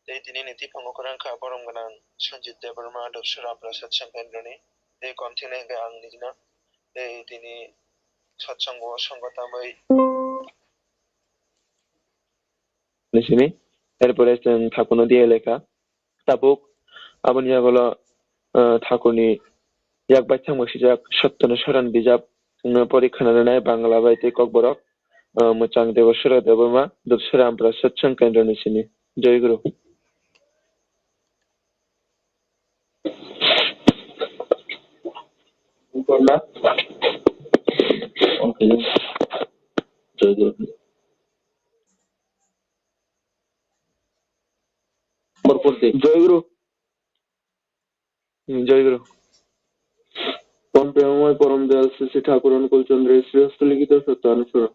Tini niti pangokuran ka borom ganan Sanjit Debbarma Dupcherra Satsang Centre Komthengnai ang nijina tini Satsango সংগতাময় sini এরপরে ঠাকুর নদী এলাকা tabuk aboni agolo ঠাকুরনি yak baithang mosijak Satyansaran bijab porikha nanai bangla baite kokborok Mgt.Debesra Debbarma Dupcherra Ampura Satsang Centre sini Jai Guru. Jai Guru. Jai Guru. প্রেমময় পরম দয়াল শ্রী ঠাকুর অনুকূল চন্দ্রের শ্রীহস্ত লিখিত সত্যানুসরণ।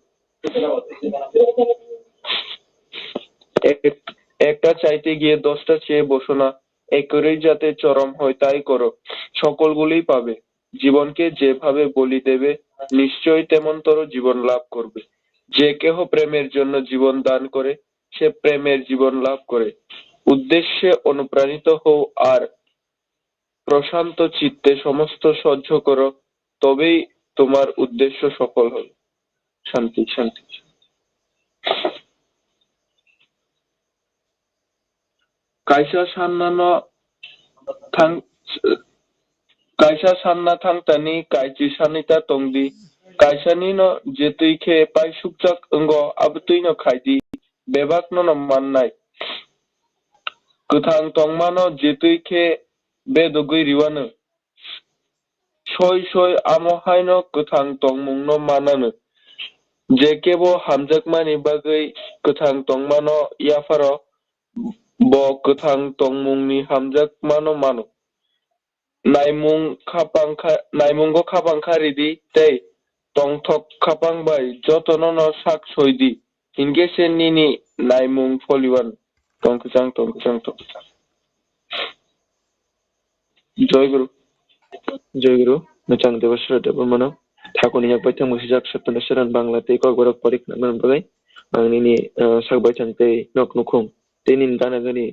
একটা চাইতে গিয়ে 10টা চেয়ে বসো না, একরেই যাতে চরম হয় তাই করো, সকলগুলোই পাবে। জীবনকে যেভাবে বলি দেবে নিশ্চয়ই তেমনতর জীবন লাভ করবে। যে কেহ প্রেমের জন্য জীবন দান করে সে প্রেমের জীবন লাভ করে। উদ্দেশ্যে অনুপ্রাণিত হও আর প্রশান্ত চিত্তে সমস্ত সহ্য করো, তবেই তোমার উদ্দেশ্য সফল হবে। শান্তি শান্তি। Kaisa sanna thangtani kaichi sanita tongdi kaisani no jetui khe pai sukjak engo abutui no khaidi bebak no mannai kwthang tongmano jetui khe bedogui riwano soi amohai no kwthang tongmung no manano je kebo hamjakmani bagui kwthang tongmano yafaro bo kwthang tongmungni hamjakmano mano naimunggo khapangkharidi tei tongthok khapangbai jotono no sak soidi hingese nini naimung foliwan tongkjang. Jai Guru. Jai Guru. Mgt.Debesra Debbarma ঠাকুরনি yak baithang mosijak Satyansaran banglate kokborok porikha nanai bagai angni sak baithang tei nok nukhung tei nin ganagani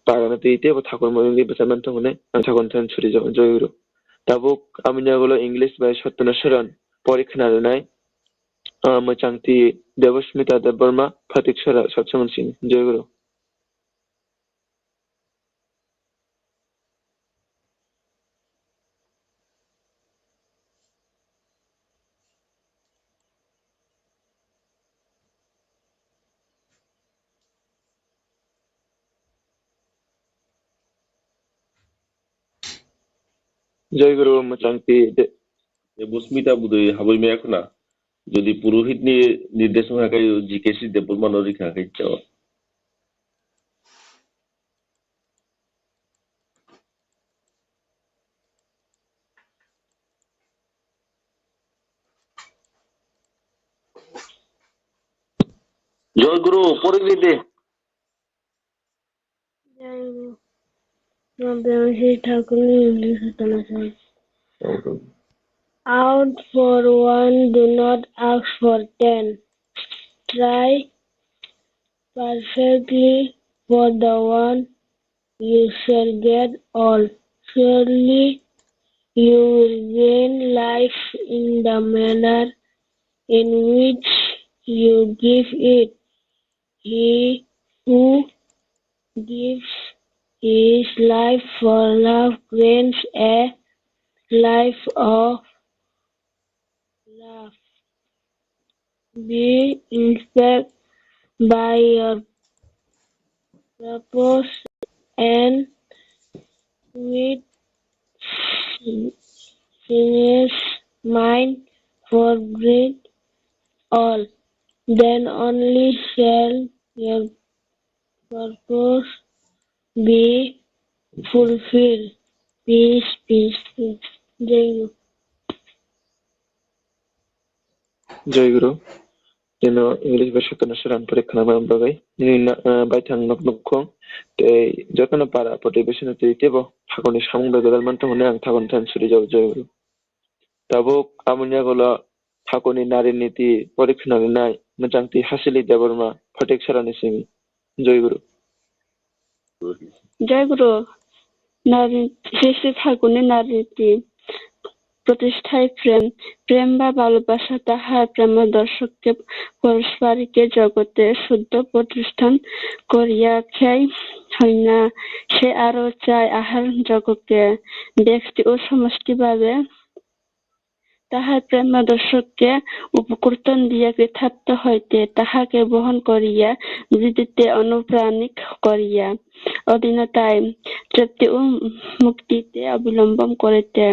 pagana tei te ঠাকুর morning বেসামান tongone ang ঠাকুর থান ছুরি যাব Jai Guru. Tabuk amini agolo English by Satyansaran porikha nanai Mgt.Debosmita Debbarma Phatikshara Satsango sini Jai Guru. Jai Guru. Mgt.Debosmita budoi haboi me khwna যদি পুরোহিত নিয়ে নির্দেশনা থাকে GKC Debbarma নরিখা খাইছো জয় গুরু পরিবিদে জয় গুরু শ্রী ঠাকুরনি English Satsango. Out for one, do not ask for 10. Try perfectly for the one, you shall get all. Surely you will gain life in the manner in which you give it. He who gives his life for love gains a life of love. Be inspired by your purpose and with serious mind forget all. Then only shall your purpose be fulfilled. Peace, peace, peace. Jai Guru. Jai Guru. English by Satyansaran porikha nanai bagai baithang nok nukhung tei jotno para motivation tei tebo ঠাকুরনি samung gadal mantongone ang ঠাকুর থান ছুরি যাব Jai Guru. Tabuk amini agolo ঠাকুরনি nari niti porikha nanai Mgt.Hasili Debbarma Phatikshara sini Jai Guru. জয়গুরু। নারী শ্রী শ্রী ঠাকুরের নারীটি প্রতিষ্ঠায় প্রেম প্রেম বা ভালোবাসা তাহার প্রেম দর্শককে পরস্পরকে জগতে শুদ্ধ প্রতিষ্ঠান করিয়া খাই হয় না। সে আরো চায় আহার জগৎকে ব্যক্তি ও সমষ্টিভাবে তাহার প্রেম দর্শককে উপকৃত দিয়া কৃতার্থ হইতে তাহাকে বহন করিয়া দিতে অনুপ্রাণিত করিয়া অধীনতায় তৃপ্তি ও মুক্তিতে অবলম্বন করিতে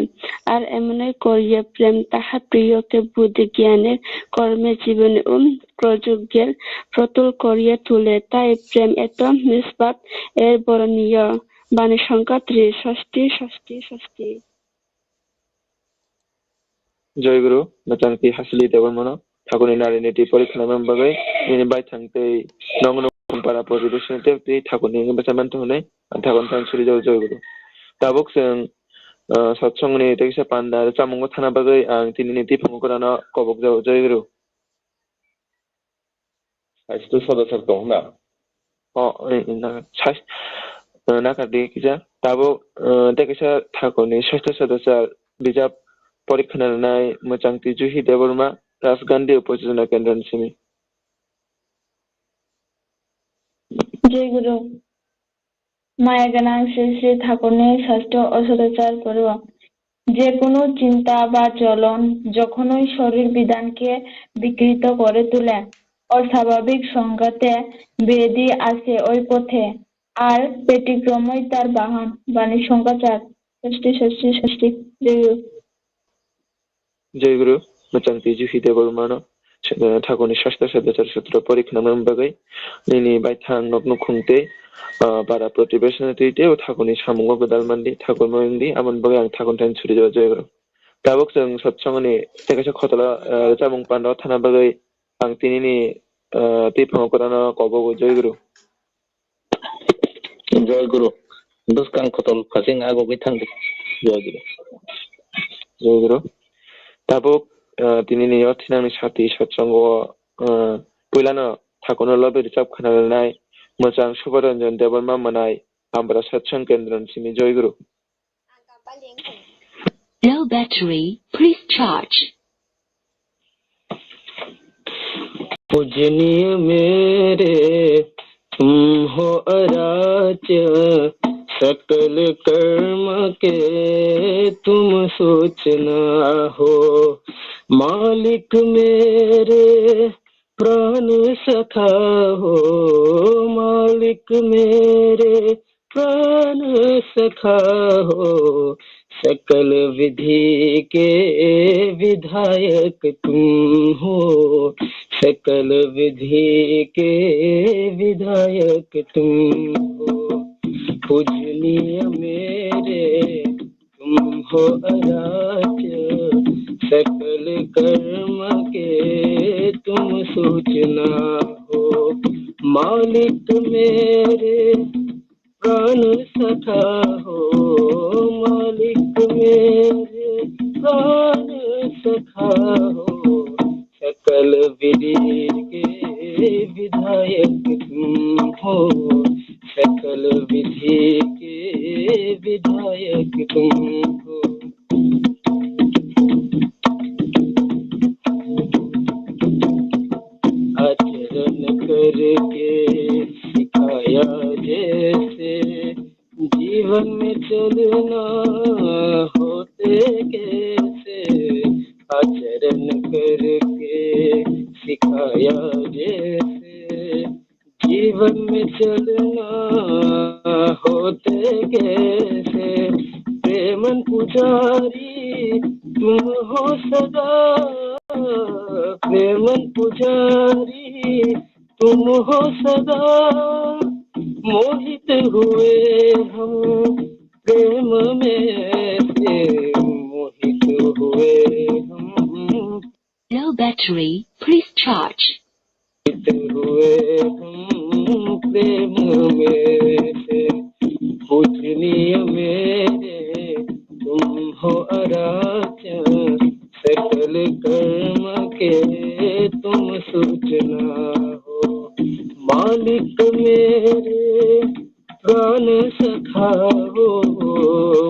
আর এমনই করিয়া প্রেম তাহার প্রিয়কে বুদ্ধি জ্ঞানের কর্মে জীবনে ও প্রযোগ্যের প্রতুল করিয়া তুলে। তাই প্রেম এত নিষ্পাপ এর বরণীয়। বাণী সংখ্যা ৩০। ষষ্ঠী ষষ্ঠী ষষ্ঠী। Joyguru, Mgt.Hasili Debbarma, Thakuni Nariniti Porikhna Membagai, Nibash Thangte, Nongno Para Position, Thakuni, Basamantone, and Thakon Tansuri Joyguru. Tabuk Sang Satsang takes a panda, Samongo Thanabagai, and Tiniti Pongorana, Kobok Joyguru. স্বাস্থ্য সদস্য না Nakadikija, Tabo Tekisa Thakuni, Shasta Sadasa, Bijap Porikhna Mgt.Juhi Debbarma, Rajkandi UPJ.Kendra Simi. জয়গুরু। মায়াজ্ঞান শ্রী শ্রী ঠাকুরের ষষ্ঠ অসদাচার করো। যে কোনো চিন্তা বা চলন যখনই শরীর বিধানকে বিকৃত করে তোলে অস্বাভাবিক সংঘাতে বেদি আসে ওই পথে আর ব্যতিক্রমই তার বাহন। বাণী সংখ্যা ৪। ষষ্ঠী ষষ্ঠী ষষ্ঠী। Joyguru, Mgt.Juhi Debbarma, Thakuni Shasta Sadasar Sutra Porikhna Membagai, Nini Baithang Nokno Khunte, Para Protibesnati, Thakuni Samongo Bedalmandi, Thakun Moindi, Aman Bagang Thakun Tansuri Joyguru. Tabuk Sang Satsangoni, Tekasa Khotala, Samong Panda Thanabagai, Ang Tinini Tipangorana Kobo Joyguru. জয়গুরু দুষ্কাং খতল passing আগো বিথাং জয়গুরু Joyguru. Tabuk Tinini Thinangni Chati Satsango Puilano Thakuna Lobby Khwna Morning Subaranjan Debbarma Manai Ampura Satsang Centre Simi Joyguru. Low battery, please charge. पूजनीय मेरे तुम हो अराच सकल कर्म के तुम सोचना हो मालिक मेरे प्राण सखा हो मालिक मेरे प्राण सखा हो सकल विधि के विधायक तुम हो सकल विधि के विधायक तुम हो पूजनीय मेरे तुम हो अराच सकल कर्म के तुम सूचना हो मालिक मेरे प्राण सखा हो मालिक मेरे प्राण सखा हो सकल विधि के विधायक तुम हो सकल विधि के विधायक तुम हो आचरण करके सिखाया जैसे जीवन में चलना होते कैसे आचरण करके सिखाया जैसे जीवन में चलना होते कैसे प्रेमन पुजारी तुम हो सदा प्रेमन पुजारी तुम हो सदा मोहित हुए हम प्रेम में से मोहित हुए हम Low battery, please charge. मोहित हुए हम प्रेम में से पूजनीय मेरे तुम हो अराच सकल कर्म के तुम सूचना हो मालिक मेरे प्राण सखा हो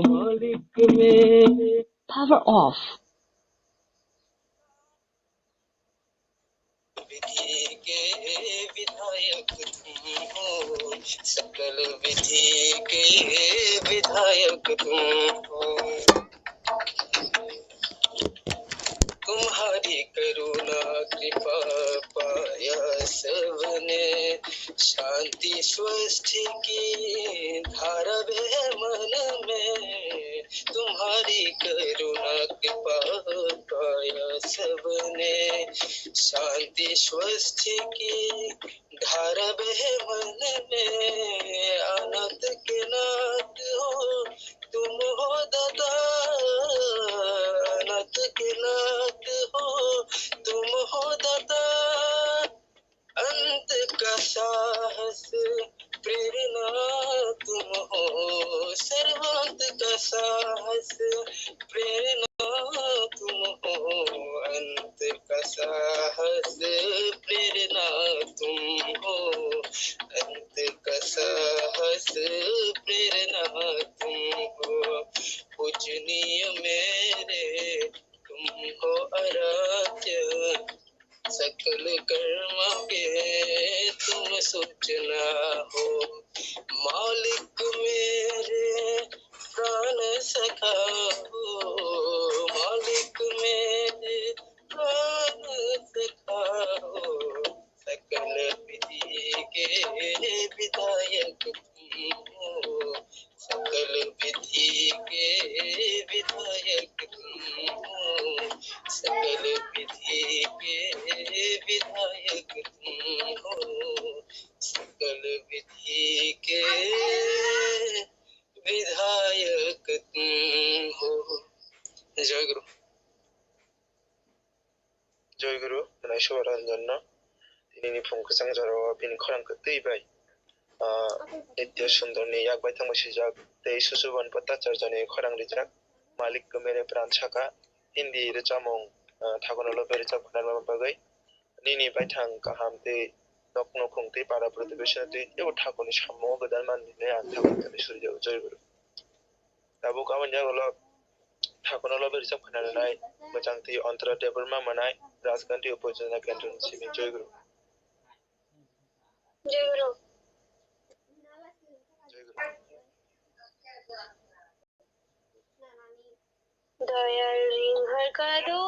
मालिक मेरे। Power off. विधि के विधायक तुम हो, सकल विधि के विधायक तुम हो। तुम्हारी करुणा कृपा पाया सबने, शांति स्वस्थ की धारा बहे मन में। तुम्हारी करुणा कृपा पाया सबने, शांति स्वस्थ की धारा बहे मन में। अनंत के नाथ हो तुम हो दाता, अनंत के नाथ हो तुम हो दाता। अंत का साहस प्रेरणा तुम हो, सर्वांत का साहस प्रेरणा तुम हो। अंत का साहस प्रेरणा तुम हो, अंत का साहस प्रेरणा तुम हो। पूजनीय मेरे तुम हो आराध्य, सकल कर्म के तुम सूचना हो। मालिक मेरे प्राण सखा हो, मालिक मेरे प्राण सखा हो। सकल विधि के विधायक तुम हो, सकल विधि के विधायक तुम हो। सकल विधि के विधायक तुम हो, सकल विधि के विधायक तुम हो। जय गुरु। जय गुरु। Sheoratali दिनैनि फुंखौ जराव बिनि खरांखौ दैबाय नित्य सुंदरनि यागबाय थांबाय दै सुसुबन पत्ताचार्यनि खरां रिजाक मालिक मेरे प्राण साखा हिंदी रिचामों थागोनलो बेरिचाक खनार बागै निनि बायथां गाहाम दै नक नखुं दै पारा प्रतिबेशन दै एव थागोनि सामो गोदान माननिने आं थागोनि सूर्य जय गुरु। दाबो गाबोन जागोलो थागोनलो बेरिचाक खनारनाय मोजां दै अंतरा देबरमा मनाय राजकान्दी उपजना केन्द्रनि सिबिं जय गुरु। जय गुरु। जय गुरु। दयाल रिंहर का दो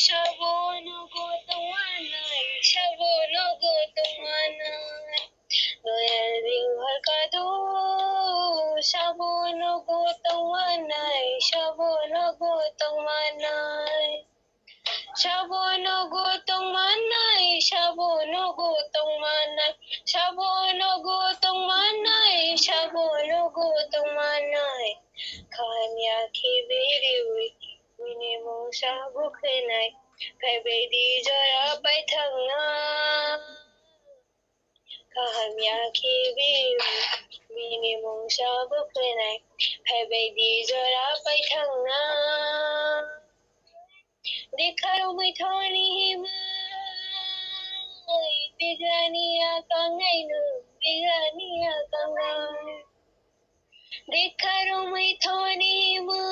शबोनो गो तमानाय, शबोनो गो तमानाय। दयाल रिंहर का दो शबोनो गो तमानाय, शबोनो गो तमानाय। शबोनो गो तमानाय, शबोनो गो तमानाय, शबोनो गो तमानाय, शबोनो गो तमानाय। खान्या खिबिरि हुई मिनि मौसा बुखैनाय फायबायदि जरा बायथांना। खान्या खिबिरि हुई मिनि मौसा बुखैनाय फायबायदि जरा बायथांना। देखारो मैथानि हिमै बिग्रानिया कांगायनो, बिग्रानिया कांगाय। देखारो मैथानि हिमै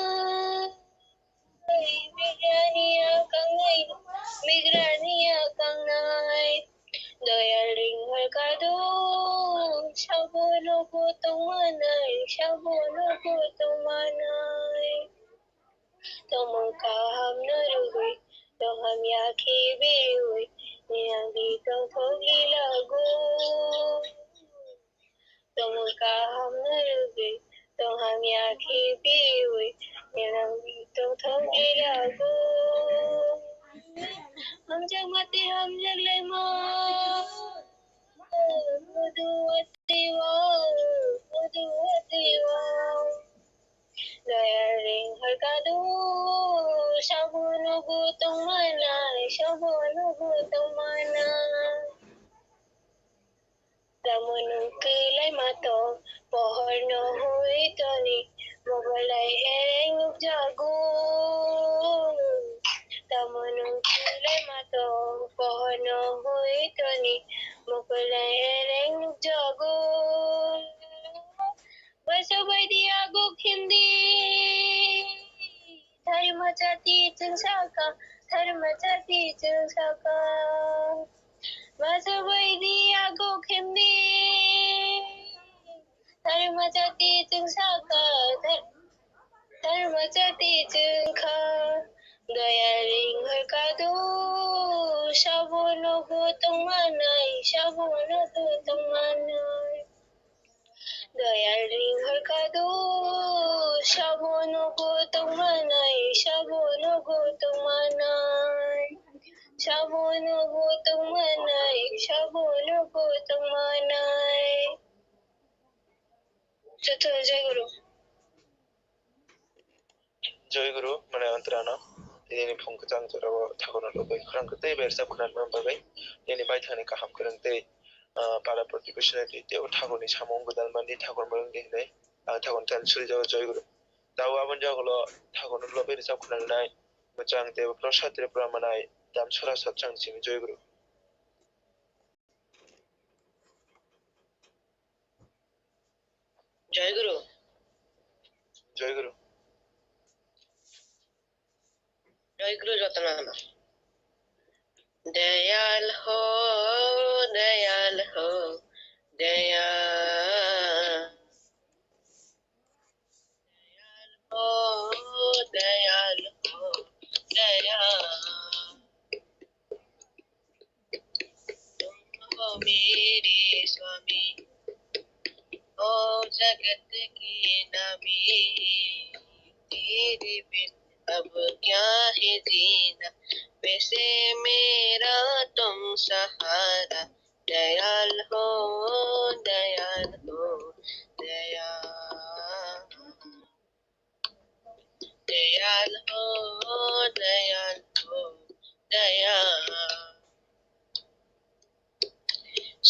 बिग्रानिया कांगायनो, बिग्रानिया कांगाय। दयाल रिंहर का दो शबोनो गो तमानाय, शबोनो गो तमानाय। तुम काम न रुई तो हम याखी भी हुई नियंगी तो थोड़ी लगो। तुम काम न रुई तो हम याखी भी हुई नियंगी तो थोड़ी लगो। हम जग मते हम जग ले माँ मधुवती वाँ, मधुवती वाँ। दयाल रिंहर का दो शबोनो गो तमानाय, शबोनो गो तमानाय। Lamunungkilay mato pohon no hui toni mogalay ereng jago. Lamunungkilay mato pohon no hui toni mogalay ereng jago. khindi dharma chati chung saka dharma chati chung saka Masawai di aku khindi dharma chati chung saka dharma chati chung kha daya ring har kadu shabono go tumanai shabono go tumanai daya ring har kadu shabono go tumanai shabono go tumanai shabono go tumanai shabono go tumanai Satsang Jai Guru Jai Guru mana antarana ini pungkutang jarawa thakono lobai khurang kete bersa khunan mambagai ini bai thani kaham kurang te para प्रतिवेशन ते ठाकुरनि सामं गोदान बान्दि Thakur मरं देहनै Thakur tan suri jawa Jai Guru dawa abon jagolo Thakur lobai rizab khunanai Mgt.Debaprasad Debbarmanai dam sura Satsang simi Jai Guru Jai Guru Jai Guru Jai Guru Ratanana Dayal हो दयाल हो दयाल हो दयाल हो दयाल तुम हो मेरे स्वामी ओ जगत के नबी तेरे बिन अब क्या है जीना वैसे मेरा तुम सहारा दयाल हो दयाल हो दयाल दयाल हो दयाल हो दयाल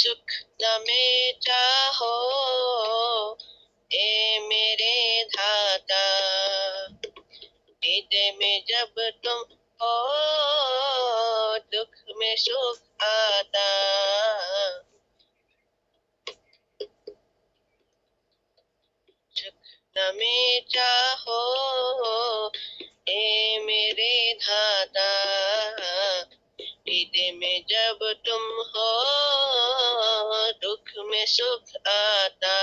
सुख न में चाहो ए मेरे धाता हृदय में जब तुम हो दुख में सुख आता सुख न में चाहो ए मेरे धाता हृदय में जब तुम हो दुख में सुख आता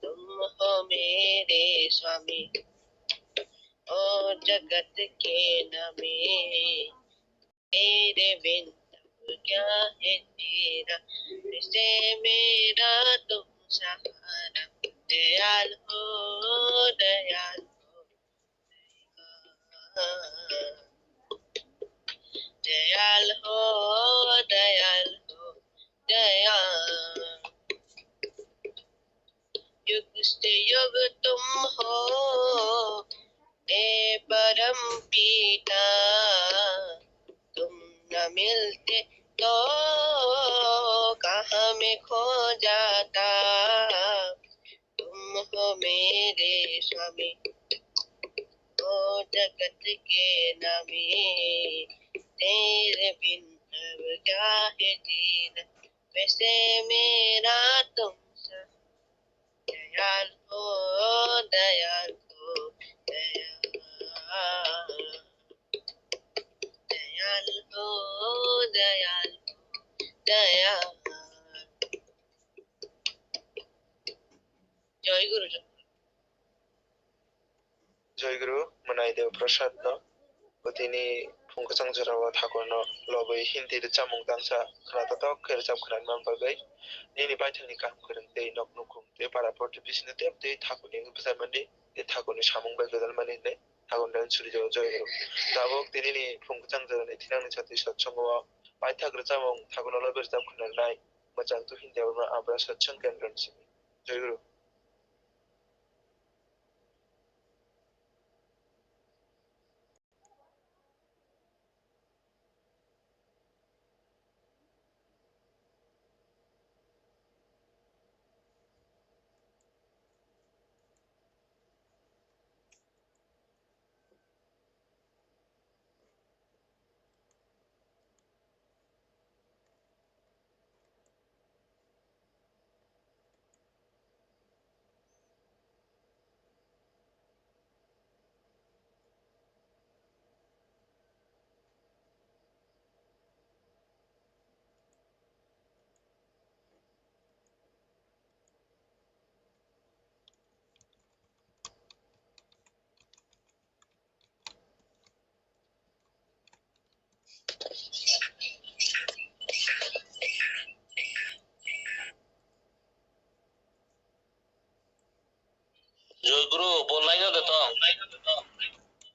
तुम हो मेरे स्वामी ओ जगत के नमी तेरे बिन अब क्या है तेरा वैसे मेरा तुम सहारा दयाल हो दयाल हो दयाल हो दयाल हो दयाल युग से युग तुम हो ए परम पिता तुम न मिलते तो कहाँ में खो जाता तुम हो मेरे स्वामी ओ जगत के नमी तेरे बिन अब क्या है जीना वैसे मेरा तुम दयाल हो दयाल हो दयाल दयाल हो दयाल हो दयाल जय गुरु जय गुरु मनाई देव प्रसाद न गतिनि फुंखसं जरावा ठाकुरनो लबै हिन्दी रे चामुं दांसा खनाता तो खेर जाब खनान मामबागै निनि बाइथानि काम करन ते नक नुकुम ते पारा पर्ट बिसने ते ते ठाकुरनि बसामनि ते ठाकुरनि सामुं बाय गोदान माने ने ठाकुर दान सुरि जाव जय गुरु दाबक तिनि फुंखसं जरानि थिनांनि छाति सत्संगो बाइथाग्र चामुं ठाकुरनो लबै जाब खनान नाय मोजां तो हिन्दियाव आब्रा सत्संग केन्द्र जय गुरु Joguru, bolai na datang.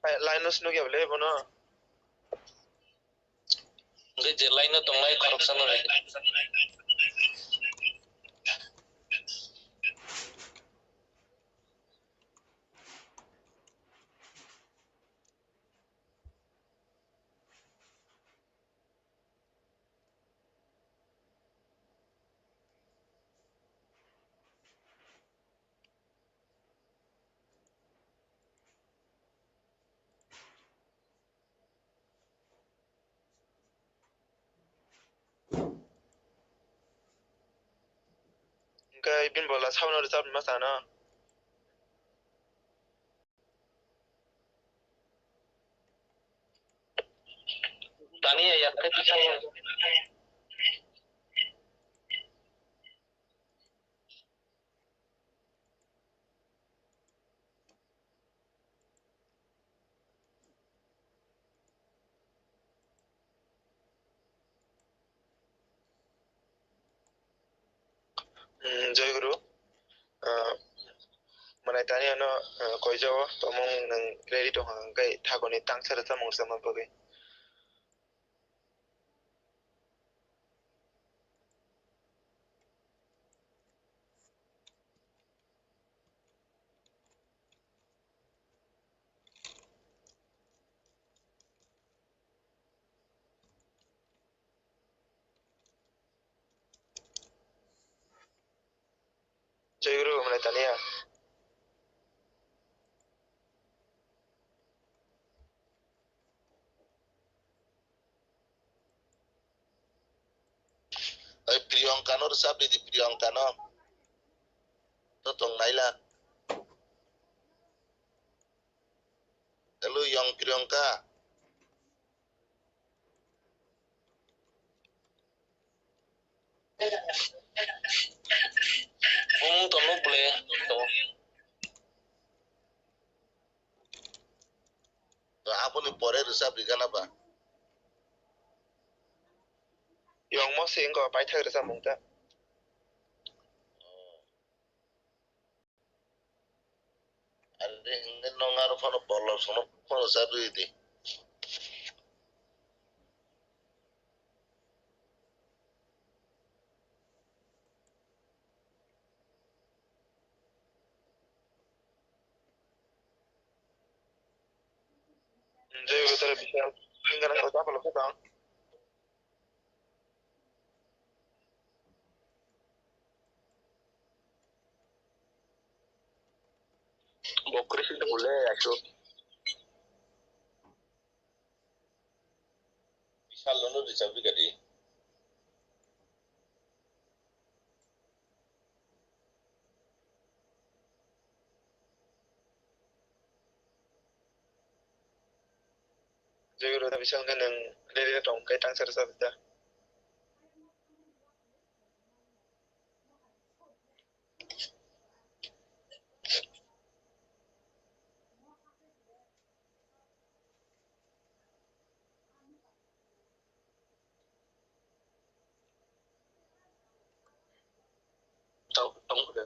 Linus nu kya boleh bono? Enggak jelai na tonglai corruption na. Enggak ibin bola sauna resap masana. Tani ya kaki saya. Joy Guru. Mana tani ano koi jawa tomong nang ready to hang kai thagoni tang sara samong sama bagai. Joy Guru mana tani ya. Priyanka no resap di Priyanka no. Totong naila. Hello yang Priyanka. Tolong boleh. Apa ni pore resap di kana ba? Yang mau sih engkau pai thai resap mungta. Ada ingin nongar fano bolor sono fano sabu ini. Jadi kita bisa tinggal kau apa lo kita? Bokris itu boleh Aichuk. Bisa lono dicapai kadi. Jadi kita bisa kan yang dari dong kai tang sara sabda. Tahu tahu kita.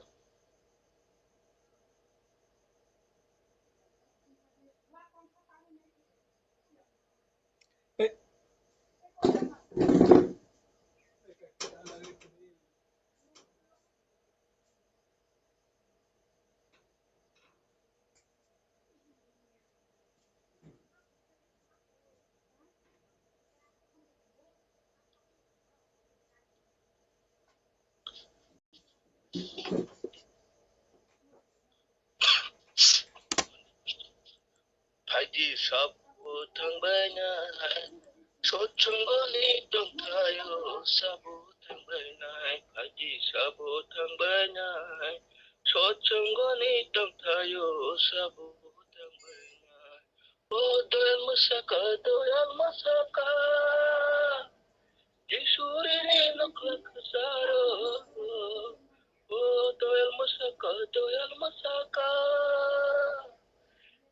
Haji sabu thang banyak, sochongoni dong tayo sabu thang banyak. Haji sabu thang banyak, sochongoni dong tayo sabu thang banyak. Oh doyal masaka, Jisuri ni naklak saro. Oh doyal masaka.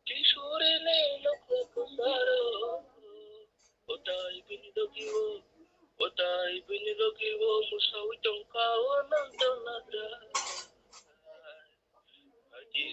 Jisuri ni naklak saro. Otai binidogiwo musawi tong kawan ang dalada. Haji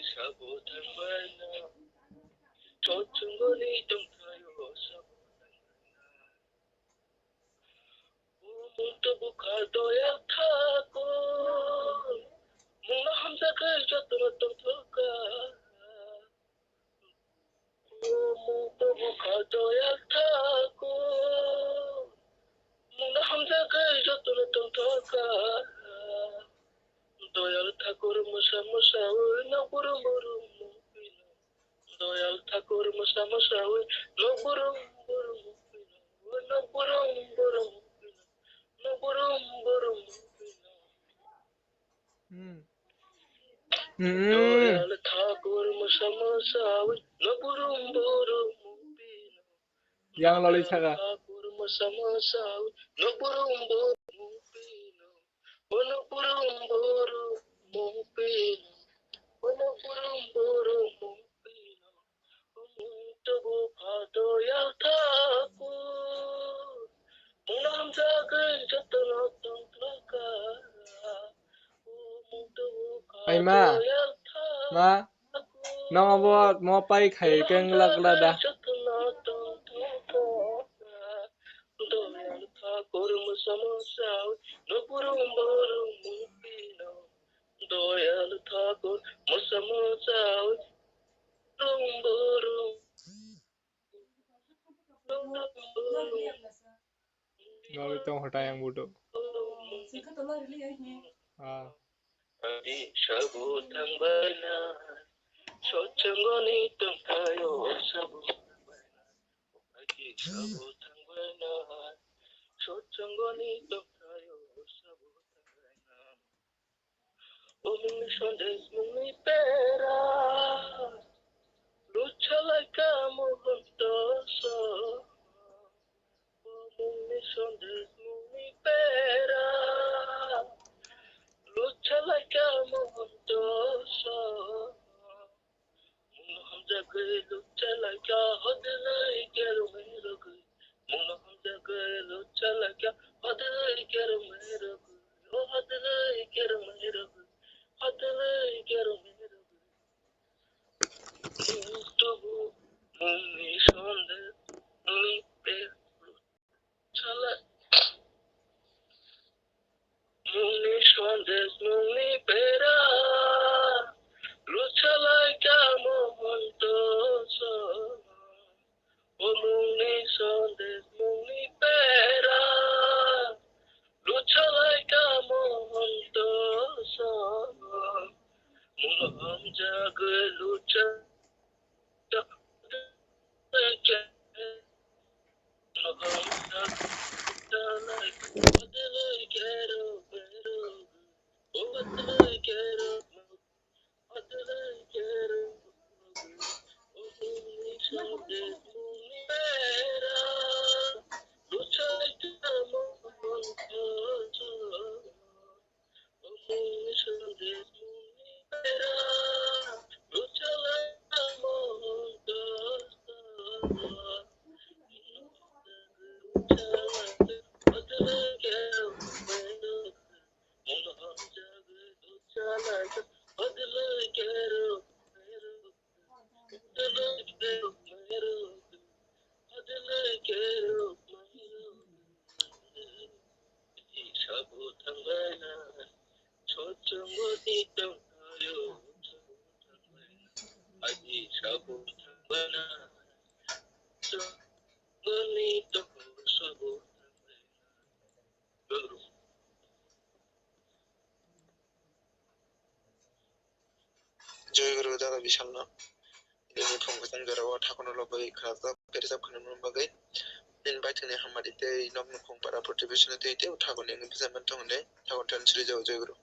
Yang loli saka. Ay ma, nong abot mo pai khai keng lagla da. Loli tong hota yang budo. Ah. Joyguru daga bisalna ini pungkusang jarawa thakono lobai khrazak perizab khanan bagai in baitene hamadi te nokno khongpara motivation te te thakone ngisaman thongne thakon tan sri jaw joyguru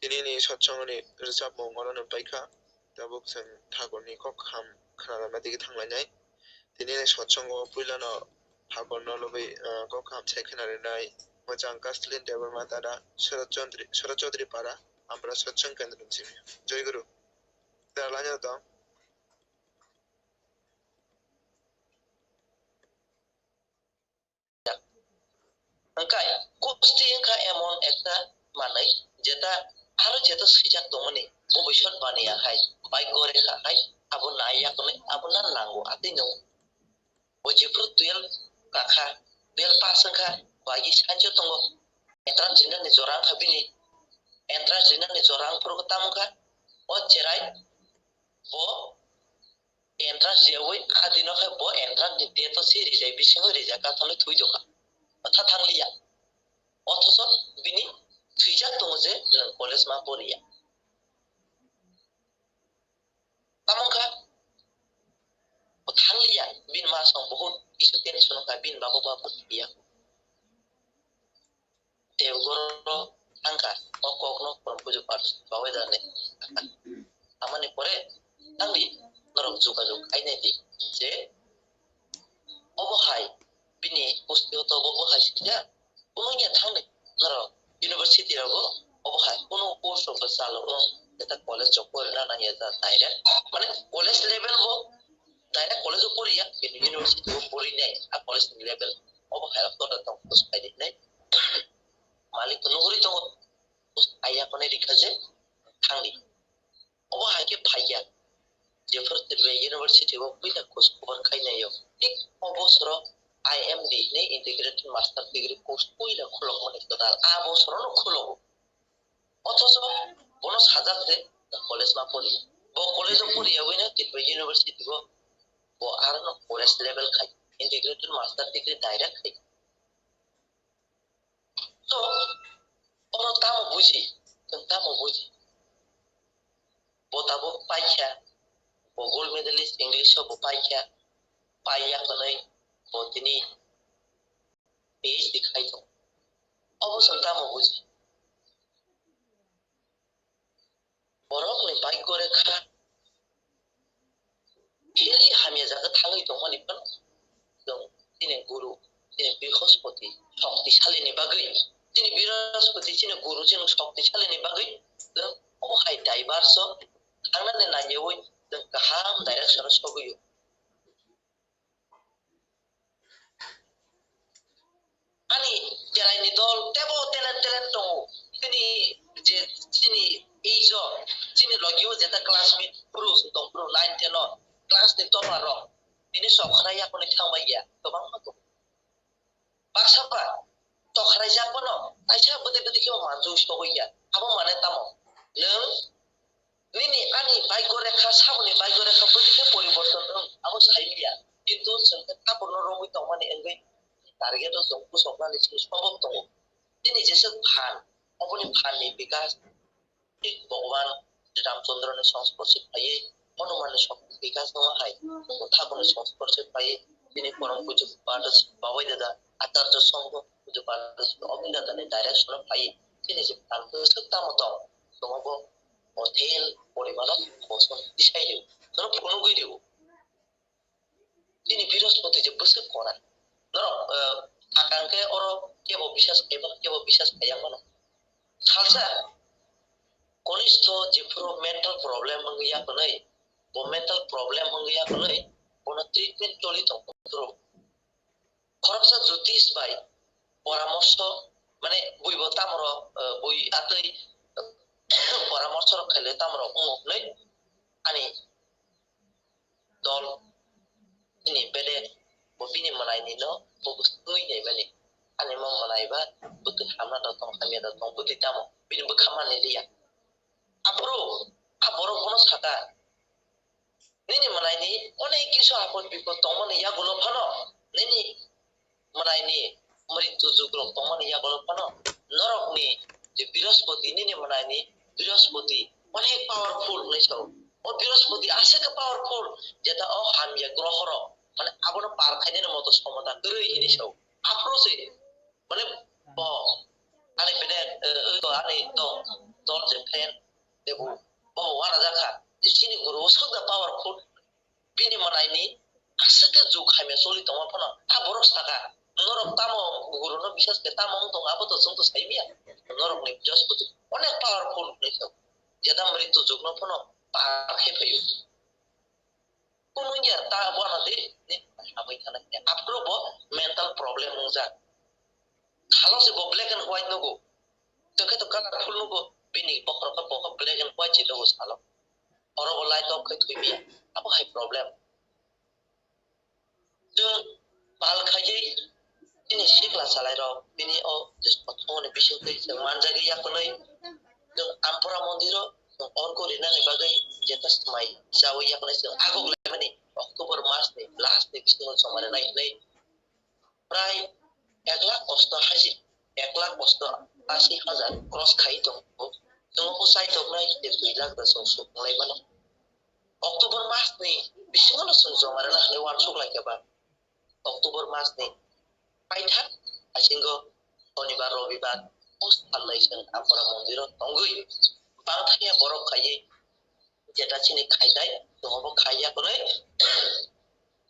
ini ni satsangoni rizab mongolon baikha dabuk sang thakoni kok kham khana madi thanglanai ini ni satsango puilano thakono lobai kok kham chekhnare nai mojang kaslin Debbarma tada Sheoratali para Ampura Satsang Centre sini. Joy Guru. Kita lanjut dong. Angkai kusti angka emon ekta manai jeta harus jeta sejak domani भबिष्यत बानियाहाय भाग्य रेखाहाय आबो नायाखनै आबो नांगौ आदै नौ बजेफोर 12 काखा 12 पासंखा बागि सानजो दङ entrance जिनानि जरां खाबिनि entrance जिनानि जरां फोरखौ तामुखा ओ जेराय बो एन्ट्रान्स जेवै आदिनखाय बो एन्ट्रान्स नि डेट सिरि जाय बिसिङो रिजा काथनै थुइदोखा था थांलिया अथस बिनि थुइजा दङ जे नों कलेज मा परिया तामुखा थांलिया बिन मासं बहुत इसे टेनसन का बिन बाबो बाबो बिया देवगरो आंका अककनो परमपुजो पार्ट बावै दाने आमाने परे तांदि नरक जुगाजुग आइनायदि जे अबहाय बिनि पुस्तियो तो अबहाय सिजा उनुया थांने नरक यूनिवर्सिटी रावो अबहाय कोनो कोर्स ऑफ सालो eta college job করে না না এটা ডাইরেক্ট মানে কলেজ লেভেল বো ডাইরেক্ট কলেজ পড়িয়া ইউনিভার্সিটি পড়ি নাই আর কলেজ লেভেল অবহায় তো তো পুষ পাই নাই মালিক নগরী তো আইয়া কোনে রিখা যে থাংলি অবহায় কে ফাইয়া যে ফরতে ইউনিভার্সিটি ও বিলা কোর্স খবর খাই নাই ঠিক অবসর আইএমডি নে ইন্টিগ্রেটেড মাস্টার ডিগ্রি কোর্স কইরা খলক মানে তো তার অবসর ন খলক অথচ কোন সাজাতে কলেজ মা পড়ি বো কলেজ পড়ি হইনা কিন্তু ইউনিভার্সিটি বো আর ন কলেজ লেভেল খাই ইন্টিগ্রেটেড মাস্টার ডিগ্রি ডাইরেক্ট খাই তো ওর তামো বুঝি বো তাবো পাইখা বো গোল্ড মেডেলিস্ট ইংলিশ বো পাইখা পাইয়া কनै বো তিনি পিএইচডি খাই তো অবশ্য তামো বুঝি বরং भाग्य रेखा फेरि हामी जागा थाङै दं मानिपन दं दिनै गुरु दिनै बृहस्पति शक्तिशालीनि बागै दिनै बृहस्पति दिनै गुरु जों शक्तिशालीनि बागै जों अहाय डाइभार्स थांनानै नायैवै जों गाहाम डाइरेक्सन सगैयो अनि जेरायनि दल टेबो टेलेन्ट दङ दिनै जे दिनै এইজো যিনি লগিও যেটা ক্লাসমেট পুরুষ দং পুরো 9 10 ক্লাস নি টপার তিনি সখরাইয়া কোনে থাংবাইয়া गोबां মাতো বাক্সাপা তখরাই যাপনো আইছা বদে বদে কি মানজু সগইয়া আবো মানে তামো নং নিনি আনি ভাগ্য রেখা সাবনি ভাগ্য রেখা বদিকে পরিবর্তন দং আবো সাইলিয়া কিন্তু जों তাপন রঙই দং মানে এঙ্গै টার্গেট जों কুসবনানি সম্ভব দङ তিনি যেসে ফান অবনি ফাননি বিকাশ भगवान रामचंद्र ने संस्पर्शे पाइए हनुमान ने विकास नहाय ठाकुर संस्पर्श पाइए তিনি परम पूज्य पाद बावै दादा आचार्य संघ पूज्य पाद अभिदादा ने डाइरेक्शन पाइए তিনি যে তান্ত সত্তা মত তোমাব অধেল পরিমাণ বসন দিশাইও ধর ফোন কইরিও তিনি বৃহস্পতি যে বসে করা ধর আকাঙ্কে অর কেব বিশ্বাস পাইয়া মানে খালসা कनिष्ठ जेफोरो मेंटल प्रॉब्लम मंगैया कनै बो मेंटल प्रॉब्लम मंगैया कनै बोनो ट्रिटमेंट चली दं खरबसा ज्योतिष बाय परामर्श माने बयबो तामर बय आतै परामर्श रखाले तामर उनै आनि दल ini bede bo bini manaini no bo bustui nei bani ani mo manaiba butu hamna datong khamia datong buti tamo bini bekhamane dia apro aboro kono sata nini manaini onek kisu apon bipod tongmane ya gulo phano nini manaini mrityu juglo tongmane ya gulo phano norokni je bৃহস্পতি nini manaini bৃহস্পতি onek powerful naiso o bৃহস্পতি aseka powerful jeta o hamya grohoro মানে abono par khaine moto সমাধান করে ইনিসও আফরোসে মানে ব আনি বেদে তো আনি তো যে ফেন দেবো ব ওয়ানা জাখা যে চিনি গুরু সদা পাওয়ারফুল বিনি মানাইনি আসকে যুগ খামে চলি তোমা ফনা আ বরক সাকা নরক তামো গুরু ন বিশ্বাস কে তামো তো আবো তো সন্ত সাইবিয়া নরক নি বৃহস্পতি অনেক পাওয়ারফুল নিছো যেটা মৃত্যু যুগ ন ফনা পার খেফাইও কোনয়া তা বনাতে আমি থানা আপ্রুভ মেন্টাল প্রবলেম মুজা খালো সে ব্ল্যাক এন্ড হোয়াইট নগো তোকে তো কালারফুল নগো বিনি বকরক black and white jilo usalo oro light of kai thuimia abo hai problem so pal khaji ini sikla salai ro bini o just pathone bisho kai manjagi yakonai jeng Ampura mondiro orko rina ni bagai jetas mai jawi yakonai jeng agok lemani Oktober Mars ni last ni bisho somare nai nei prai 1,80,000 cross khai dong जों को side दंनाय 2 lakh दसों सुखलाय मानो October मास नि बिसिङावनो जों जमारे लाखले workshop लायखाबा October मास नि पाइथा आसिंगो शनिबार रबिबार post खालाय जों आम्पुरा मन्दिराव दंगै बांथाया बरफ खायै जेटासिनि खायनाय दङबो खायाखौलै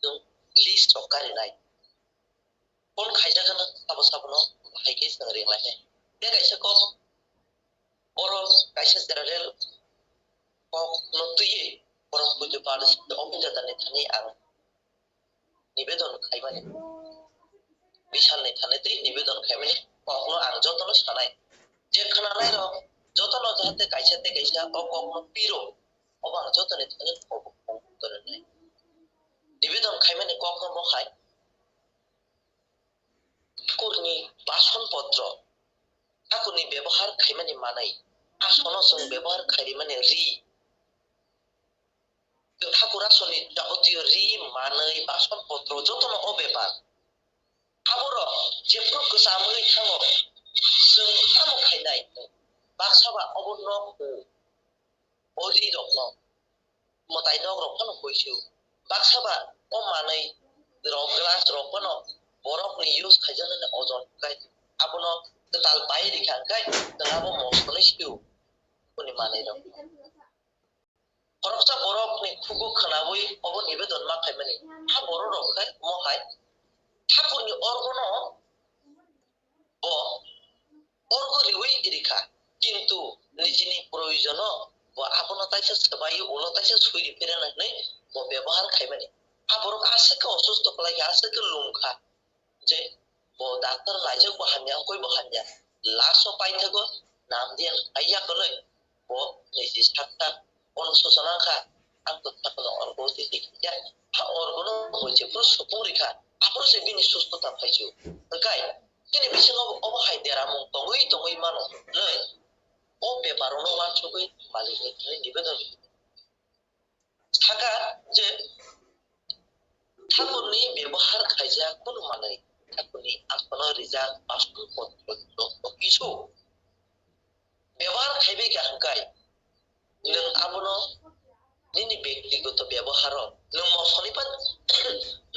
जों लिस्ट अफ गारिनाय कोन खायजागोन साबो साबनो बाहायके जों रेंलायनाय बे गायसाखौ Orang kaisa general kok nutui orang punya pada orang jatan ni thani ang nibedon khai mane bishal ni thani te nibedon khai mane kokno ang jotono sanai je khana nai ro jotono jahate kaisa kokno piro obang jotone thani kokno nai nibedon khai mane kokno mo khai kurni bason potro akuni ব্যবহার khai mane manai আসনো song ব্যবহার খাই মানে রি ঠাকুর আসনি যাবতীয় রি মানৈ বাসনপত্র যতন ও ব্যাপার আবর যে প্রকসামৈ থাঙো जों सामु खायनाय बाक्साबा अबन अरि रखन मताय नग रखन होइसु बाक्साबा ओ मानै ग्लास रखन बरफनि इउज खायजानो अजन खाय आबन ताल बाय दिखांखाय तंगाबो मसलै सिउ कोनि मानै र खरबसा बरफनि खुगु खनाबुय अबो निबेदन मा खायमानि हा बर रखाय मखाय ठाकुरनि अर्गन ब अर्ग रिवै इरिखा किन्तु निजिनि प्रयोजन ब आपन ताइसे सबाय उल ताइसे सुइरि फेरानै ब व्यवहार खायमानि हा बरक आसेके असुस्थ खलाय आसेके लुमखा जे ब डाक्टर लाइजो बहान्या कोइ बहान्या लासो पाइथगो नाम दियान आइया कलै ब निजि सातता अनुशोचनाखा आंखो थाखनो अर्गोति दिखिया हा अर्गनो होइसे प्र सुपुरिखा आप्रसे बिनि सुस्थता फाइजो गाय किनि बिसिङाव अबहाय देरामु तङै मानो नै ओ बेपारनो वानसुगै मालिकनि थाखाय निबेदन थाका जे ठाकुरनि व्यवहार खायजा कुनु मानै ठाकुरनि आसनो रिजाल बास्तु पत्र किछु व्यवहार खायबे गाहकाय नों आबनो निनि व्यक्तिगत व्यवहार नों मसनिपान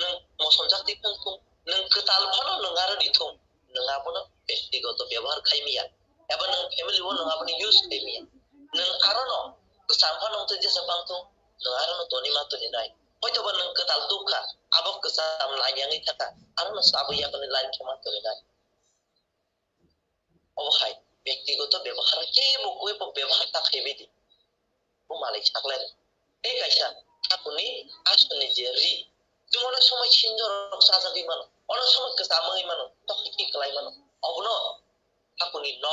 नों मसनजाति फंखौ नों कताल फनो नों आरो दिथौ नों आबनो व्यक्तिगत व्यवहार खायमिया एबा नों फेमिलि वो नों आबनो यूज खायमिया नों आरो न गोसामफा नों ते जेसे बांथौ नों आरो न तनि मातनि नाय हयतोबा नों कताल दुखा आबक गोसाम लायङै थाका आरो न साबैया कनि लाइन थमा तनि नाय अबहाय व्यक्तिगत व्यवहार के बकवे व्यवहार ता खायबेदि वो मालिक साकलाय ए गायसा ठाकुरनि आसनि जे रि जोंनो समय सिनजर साजागै मानो अन समय गोसामै मानो तखि कलाय मानो अबनो ठाकुरनि न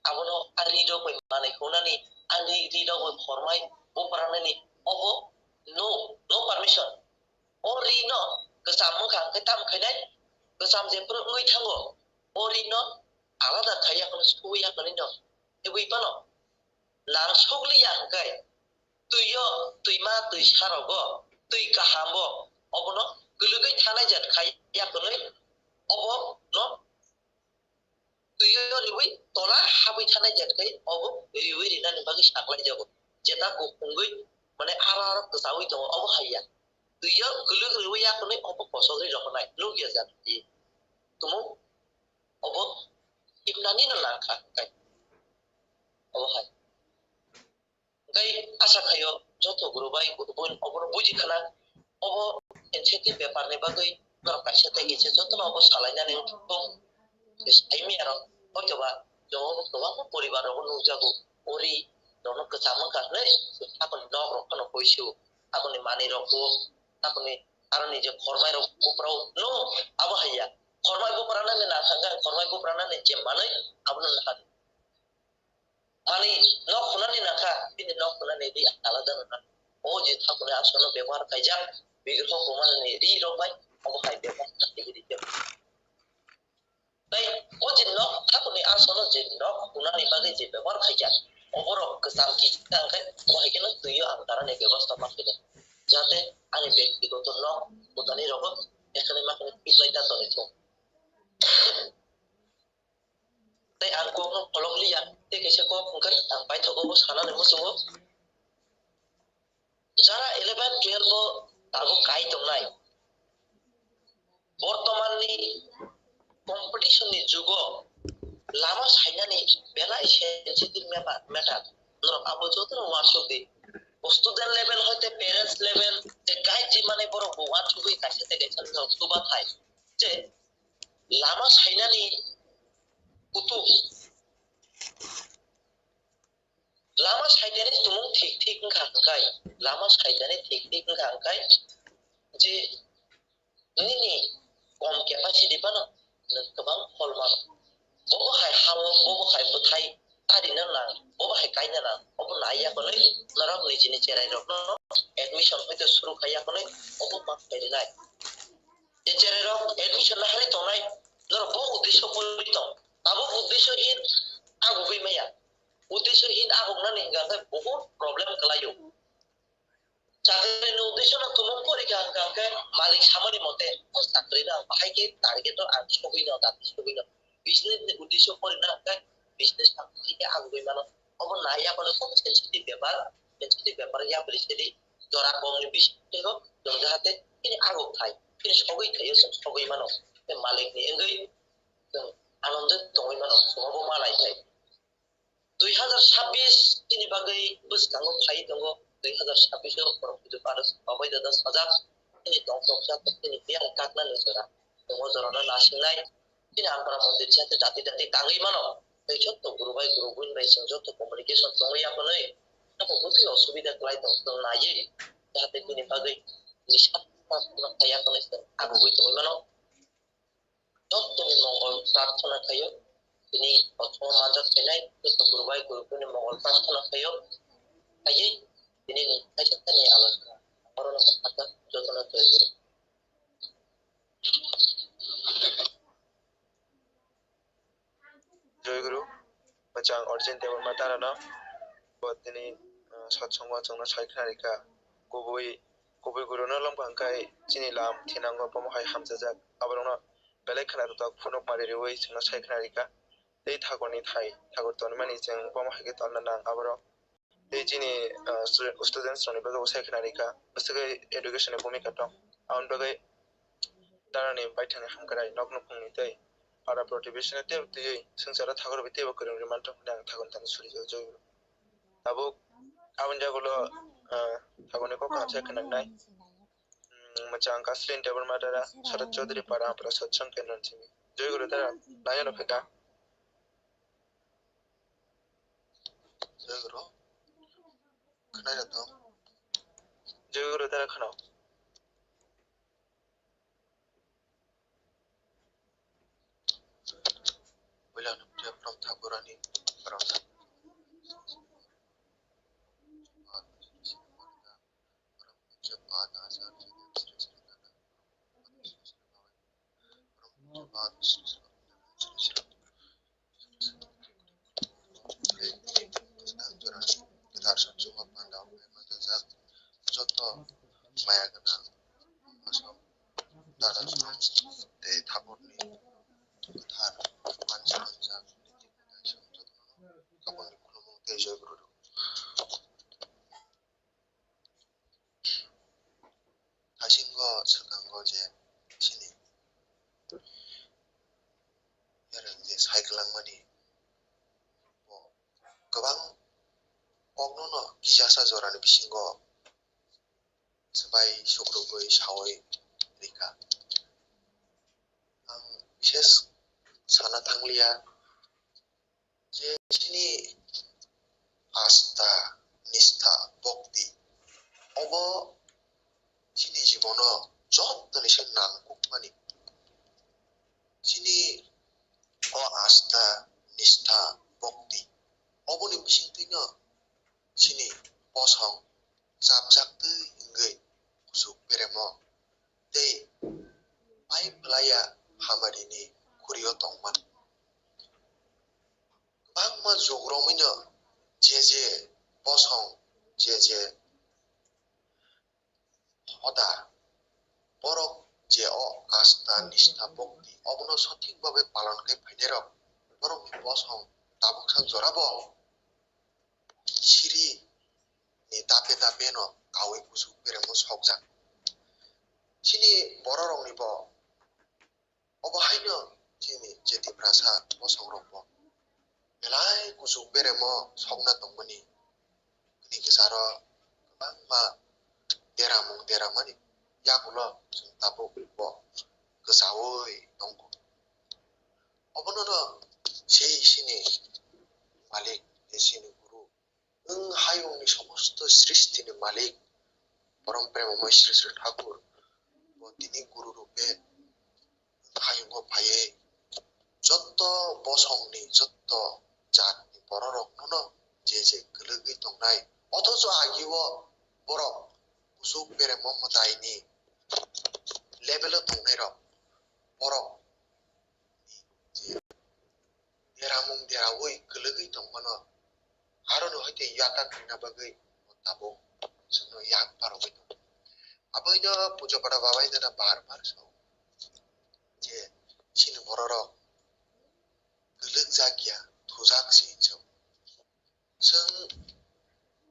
आबनो आरि रबै माने होनानि आनि रि रबै फरमाय उपराननि अबो नो पारमिशन ओ रि न गोसाम खांखै ताम खायनाय गोसाम जेफोर ओइ थांगो ओ रि न आलादा खायाखनो सुयाखनो न एबैपानो लांसगलिया हंखाय तुयो तुइमा तुइ सारगो तुइ गाहामबो अबनो गलगै थानाय जात खायाखनै अब न तुयो रिवै तला हाबै थानाय जातखै अब रिवै रिनानि बागै साकलाय जागो जेता गुखुंगै माने आरार गोसावै दङ अब हाया तुयो गलग रिवै याखनै अब कसगै रखनाय लुगिया जात तुमु अब इबनानि न लाखा काय अब हाय गाय आशा खायो जत ग्रुबाय गुबुन अबनो बुजिखाना अब एनसेति बेपारनि बागै नर कायसे तेगिसे जतन अब सालायनानै दं एसआइमि आरो हयतोबा जों गोबां परिबाराव नुजागौ ओरि दन गोसाम खानै आपन नग रखनो होइसु आपनि मानि रखो आपनि आरो निजे खरमाय रखोफ्राव नो अब हाया खरमाय गोपरानानै ना थांगा खरमाय गोपरानानै जे मानै आपन ना Ani no khunani nakha ini no khunani di alada nakha o je thakune asono ব্যবহার kaijak বিগ্রহ প্রমাণে রি রবাই অবহাই ব্যবহার করতে গিয়ে তাই ও যে ন থাকুনি আsono যে ন khunani বাগে যে ব্যবহার kaijak অবরক কেসাম কি কাঙ্কে ওইখানে তুইও আন্তরা নে ব্যবস্থা করতে যাতে আমি ব্যক্তিগত ন উদানি রগত এখানে মাকে পিছলাইতা তনিছো তাই আর কোনো ফলকলিয়া থেকে সে কো ফুঙ্কাই আং পাইথগো সানানে মুসুমো যারা 11 12 তাগো কাই দংনাই বর্তমাননি কম্পিটিশননি যুগো লামা সাইনানি বেলাই সেনসিটিভ ম্যাটার নর আবো যতন ওয়ার্কশপে স্টুডেন্ট লেভেল হইতে প্যারেন্টস লেভেল যে গাইড জি মানে বড় গোয়ান ছুই কাছে থেকে চলতে সুবা থাই যে লামা সাইনানি কুতু লামা সাইডানে তুমুং ঠিক ঠিক খাঙ্কাই লামা সাইডানে ঠিক ঠিক খাঙ্কাই যে নিনি কম ক্যাপাসিটি বানো गोबां फलमान बबो हाय हामो बबो हाय बथाय तारिनो ना बबो हाय गायनो ना बबो नाया कोनै नरक निजिनि चेराय रखनो एडमिशन होइते शुरू खाया कोनै बबो मा फेरिनाय ए चेराय रख एडमिशन ना हाय तनाय नर बो उद्देश्य परि दं आबो उद्देश्यहीन आगुबै माया उद्देश्यहीन आगुनानै हिंगाखै बहुत प्रब्लेम खालायो চাকরির উদ্দেশ্য না তুমি পরীক্ষা কাকে মালিক সামনে মতে চাকরি না ভাইকে টার্গেট আর ছবি না দাঁত ছবি না বিজনেস উদ্দেশ্য করে না বিজনেস থেকে আগুই মানে অবন না ইয়া বলে খুব সেনসিটিভ ব্যাপার ইয়া বলিছেলি জরা কমনি বিশেষ যাতে তিনি আগক খাই তিনি সবই খাইও সবই মানো মালিক নি এঙ্গই আনন্দ দই মানো সবও মালাই খাই 2026 তিনি বাগै বুঝকাঙ্গো ফাই দঙ্গো 2026 परमपुजो पारस बाबाय दादा सजाब ini tongtoksa ini biar kakna nesora tunggu zorona nasingnai ini ampara mondir jati jati tangi mano ei jotto gurubai gurubuin bai sing jotto communication tongi apa nei apa butuh osubida kelai tong naye jate kini bagai nisat na kaya konesten aku butuh tongi mano jotto ni mongol prarthna kayo ini otmo manjat kenai jotto gurubai gurubuin mongol prarthna kayo aye ini nih saya nih alas orang kata jodohnya itu जय गुरु मोजां अर्जेन देबरमा दाराना बदिनै सत्संगआ जोंना सायखनारिखा गुबै गुरुनो लंबांखाय जिनि लाम थिनांगौ बमहाय हामजाजाक आबारना बेलेग खोनारता खुनुक मारिरिवै जोंना सायखनारिखा दै थागरनि थाय थागरतनि मानि जों बमहायके तलना नां आबाराव दै जिनि स्टुडेन्टस रनि बगै सायखनारिखा बसगै एडुकेशन भूमिका दं आउन बगै दारानि बायथानि हामगाराय नक नखुंनि दै आरा मोटिवेशन ते उतै संसारा थागर बिते बकरम रिमान्ट होनां थागन थां सुरिजो जय आबो आवन जागलो थागने को कांसे खननाय मोजां गास्लिन देबरमा दारा शरद चौधरी पारा आमपुरा सत्संग केन्द्र सिमी जय गुरु दारा नायनो फेका जय गुरु खोनाया दं जय गुरु Dara खोनाव William from Thakurani from Jorani bisingo sebai sokroboi sawai rika ang bises sana tanglia je sini asta nistha bhakti obo sini jibono jottoni sen nang kukmani sini o asta nistha bhakti 어머니 미싱뜨냐 신이 버성 짭작뜨 인거이 구숙 베레모 데이 파이플라야 하마리니 구리오 동만 막마 조그러미냐 제제 버성 제제 허다 버럭 제어 아스타 니스타 복디 어머너 서팅법에 발언케 파이네러 버럭 버성 다복상 조라보 시리 니 다페노 가위 구숙 베레모 속작 신이 버러렁 리버 어버 하이너 지니 제디브라사 버성롱보 멜라이 구숙 베레모 속나 동문이 그니 기사로 그방마 데라몽 데라마니 야굴러 중타보 그 사오이 동고 어버너너 제이신이 마릭 내신이 구루 응 하용이 সমস্ত সৃষ্টির মালিক পরম প্রেমময় শ্রী শ্রী ঠাকুর তিনি গুরু রূপে হায়ুঙ্গ ভাইয়ে যত বসংনি যত জাতনি বড় রত্ন যে 글르기 동나이 অথচ আইও বড় 구숙 베레 মমতাইনি 레벨로 동네로 বড় 데라몽 데라오이 글르기 동만어 아로는 হইতে ইয়াতা কিনা বাগৈ তাবো সনো ইয়াক পারবে 아버지는 보조바라 바바이드나 바르바르서 제 신은 버러러 글륵자기야 도작시죠 성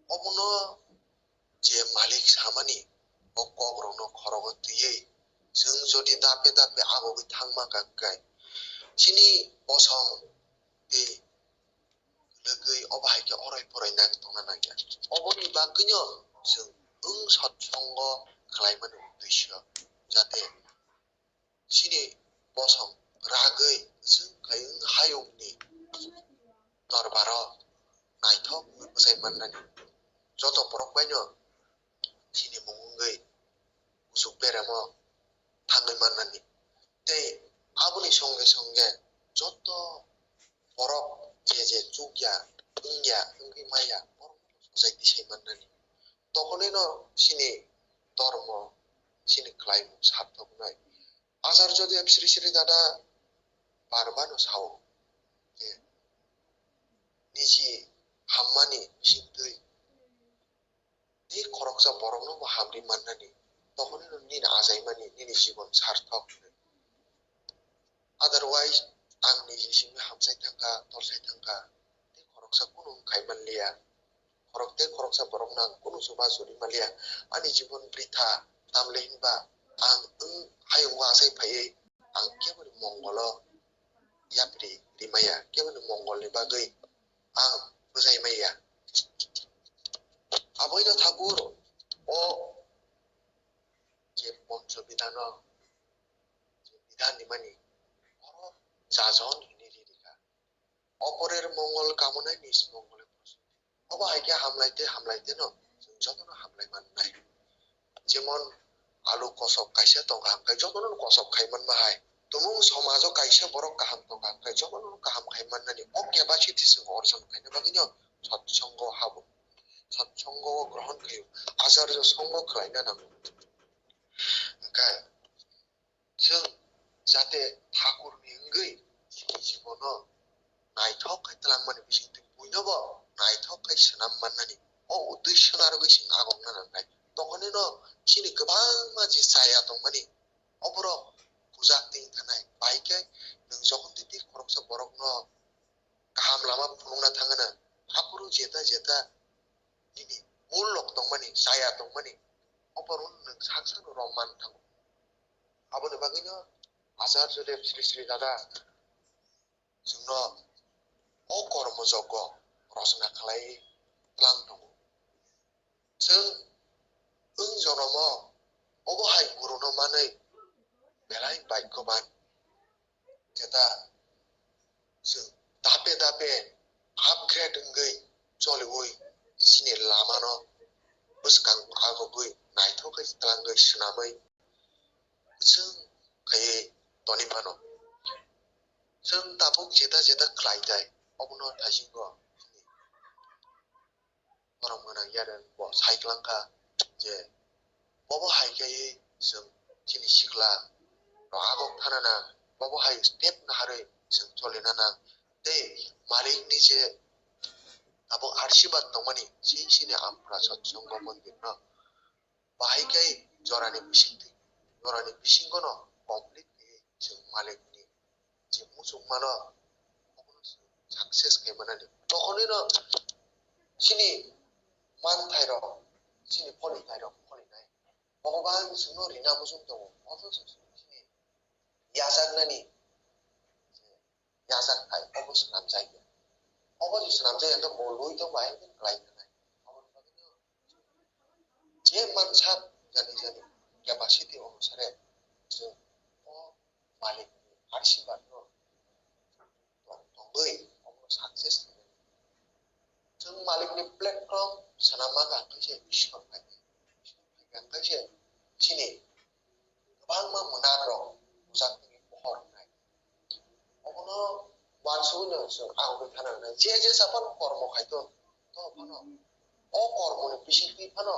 어머너 제 말릭 사마니 억거그러너 걸어고 뒤에 성조리 다페 아고기 탕마 가까이 신이 어성 이 글르그의 어바이게 어라이 보라이 난 동안하게 어머니 바그녀 성 서청거 클라이먼 우드시어 자테 신이 보성 라그의 승가인 하용니 너를 바로 나이터 무사히 만나니 저도 보록바녀 신이 몽은거의 우숙베라모 당을 만나니 때 아버니 성게 저도 보록 제제 쭉야 응야 응기마야 보록 무사히 디시에 만나니 তখনই 신이 ধর্ম 신이 클라이무 사토구나 아사르저도 앱시리시리 다다 바르바노 사오 예 니지 한마니 신들이 니 거럭사 버럭노 뭐 함리 만나니 তখনই 니는 아사이마니 니니 জীবন 사르턱 otherwise ang ni 지심이 함사이 탕가 돌사이 탕가 니 거럭사 꾸는 가이만리야 korokte koroksa borokna kuno soba suri malia ani jibon brita tamlehin ba ang hayung wa sai phaye ang kebon mongolo yapri rimaya kebon mongol ni bagai ang busai maya aboida thakur o je poncho bidano je bidan ni mani oro jajon ni ririka oporer mongol kamonai nis mongol 어버 하이게 함라이테 너 저도는 함라이 만나이 যেমন আলু কসব কাইসে তো গাম খাই যতন কসব খাইমান মাহাই তুমুং সমাজ কাইসে বড় কাহাম তো গাম খাই যতন কাহাম খাইমান নানি ও ক্যাপাসিটি সিং অর্জন খাইনে বাগিনো সৎসঙ্গ হাবো সৎসঙ্গ গ্রহণ খাইও আচার্য সঙ্গ খাইনা নাম কা जों जाते ঠাকুরनि 응의 জীবন 나이턱 খাইতলাংমানি বিসিং বুইনবো 나이턱 가이 스남 만나니 우드시나로 그신 아공나는 가이 또거는 신이 그방마지 사야 동만이 어버러 부작딩 타나이 바이게 능적은 뒤뒤 고럭서 버럭너 감라마 부능나 당하는 앞으로 제다 이미 몰록 동만이 사야 동만이 어버로는 상상으로 rom만 타고 아버는 바기냐 아사르레 스리스리 가다 증너 거르모 적고 rosna kalai lang dong seng jonomo obo hai guru no manai belai baik koban kita seng dape upgrade ngai choli oi sini lama no buskang ago goi naitho kai tlang ngai snamai seng kai toni mano seng tapuk jeta klai dai obo no thajing go orang menang yaran bo cyclangka je bobo haike sing chini sikla ro agok thanana bobo hai step na hare sing cholena na te malik ni je abo arshibad tongmani sini ampura Satsango mondir na bahaike jorani bisingono complete sing malik ni je musuk mano success ke manani tokhoni no sini man thairo sini poli nai bhagavan sino rina musung tongo also sini yasak nani yasak kai obos nam jai obos nam jai to boloi to bai klai nai je man sak jani capacity onusare so o malik arshibad no tongoi obos success जों मालिकनि platform सानामा गांसे biscuit फायदे गांसे सिनि गोबां मा Monaro मोजांनि महर होनाय अबनो वानसुनो जों आंबो थानानै जे साफान कर्म खायतो तो फनो अ कर्मनि बिसिंति फनो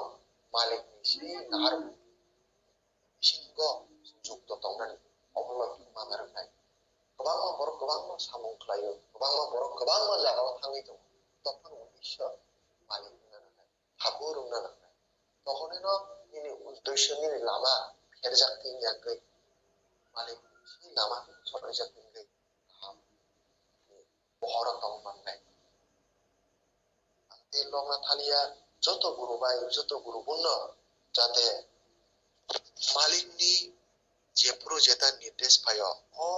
मालिकनि सि नार बिसिंगो जुक्त दंनानै अबनो माबारनाय गोबां मा बर गोबां मा सामं खालायो गोबां मा बर गोबां मा जागाव थाङै दं तखन उद्देश्य मालिक नानाय ठाकुर नानाय तखने न ini उद्देश्यनि लामा फेरजाक्ति याकै मालिक नि लामा सरायजाक्ति गै हम बहर दं माननाय ते लंना थालिया जत गुरु बाय जत गुरु बुन्न जाते मालिकनि जे प्रोजेक्टा निर्देश पायो अ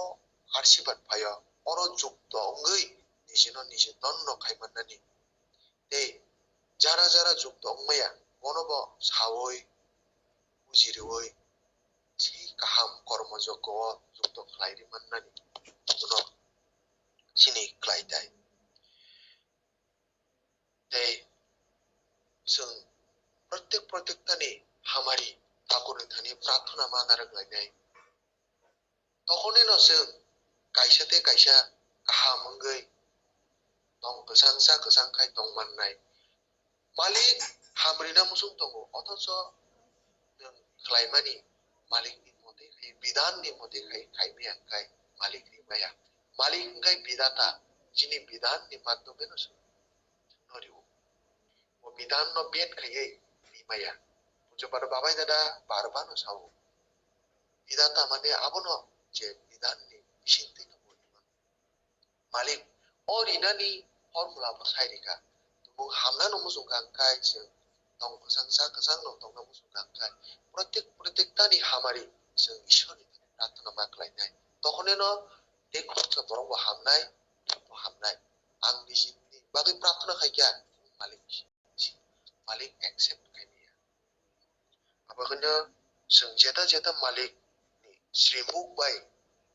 आशीर्वाद पायो अर जुक्त अंगै निजिनो निजे दन्न खायमाननानि ते जारा जुक्त अंगमाया गनबो सावै उजिरवै सि गाहाम कर्मजग जुक्त खायरि माननानि गुनो सिनि क्लाइदाय ते जों प्रत्येकतानि हामारि ठाकुरनि थानि प्रार्थना मानारगलायनाय तखने न जों गायसाते गायसा गाहाम अंगै दं गोसांखाय दं माननाय मालिक हामरिना मुसुं दंगो अथच नों खालायमानि मालिकनि मते बिधाननि मते खायमेयाखाय मालिकनि बाया मालिकखाय बिधाता जिनि बिधाननि माध्यमे न नरिउ ओ बिधान न बेट खायै बिमाया बुझबार बाबाय दादा बारबा न साव बिधाता माने आबनो जे बिधाननि बिसिंति न बोलिमा मालिक ओरिनानि फर्मुला बसायरिका तुमु हामना न मुसुं गांखाय जों दं गोसां न दं मुसुं गांखाय प्रत्येकतानि हामारि जों ईश्वरनि प्रार्थना माख्लायनाय तखने न बे खर्च बरंबो हामनाय आं निजिनि बागै प्रार्थना खायखा मालिक एक्सेप्ट खायमिया आबखनो जों जेता मालिक नि श्रीमुख बाय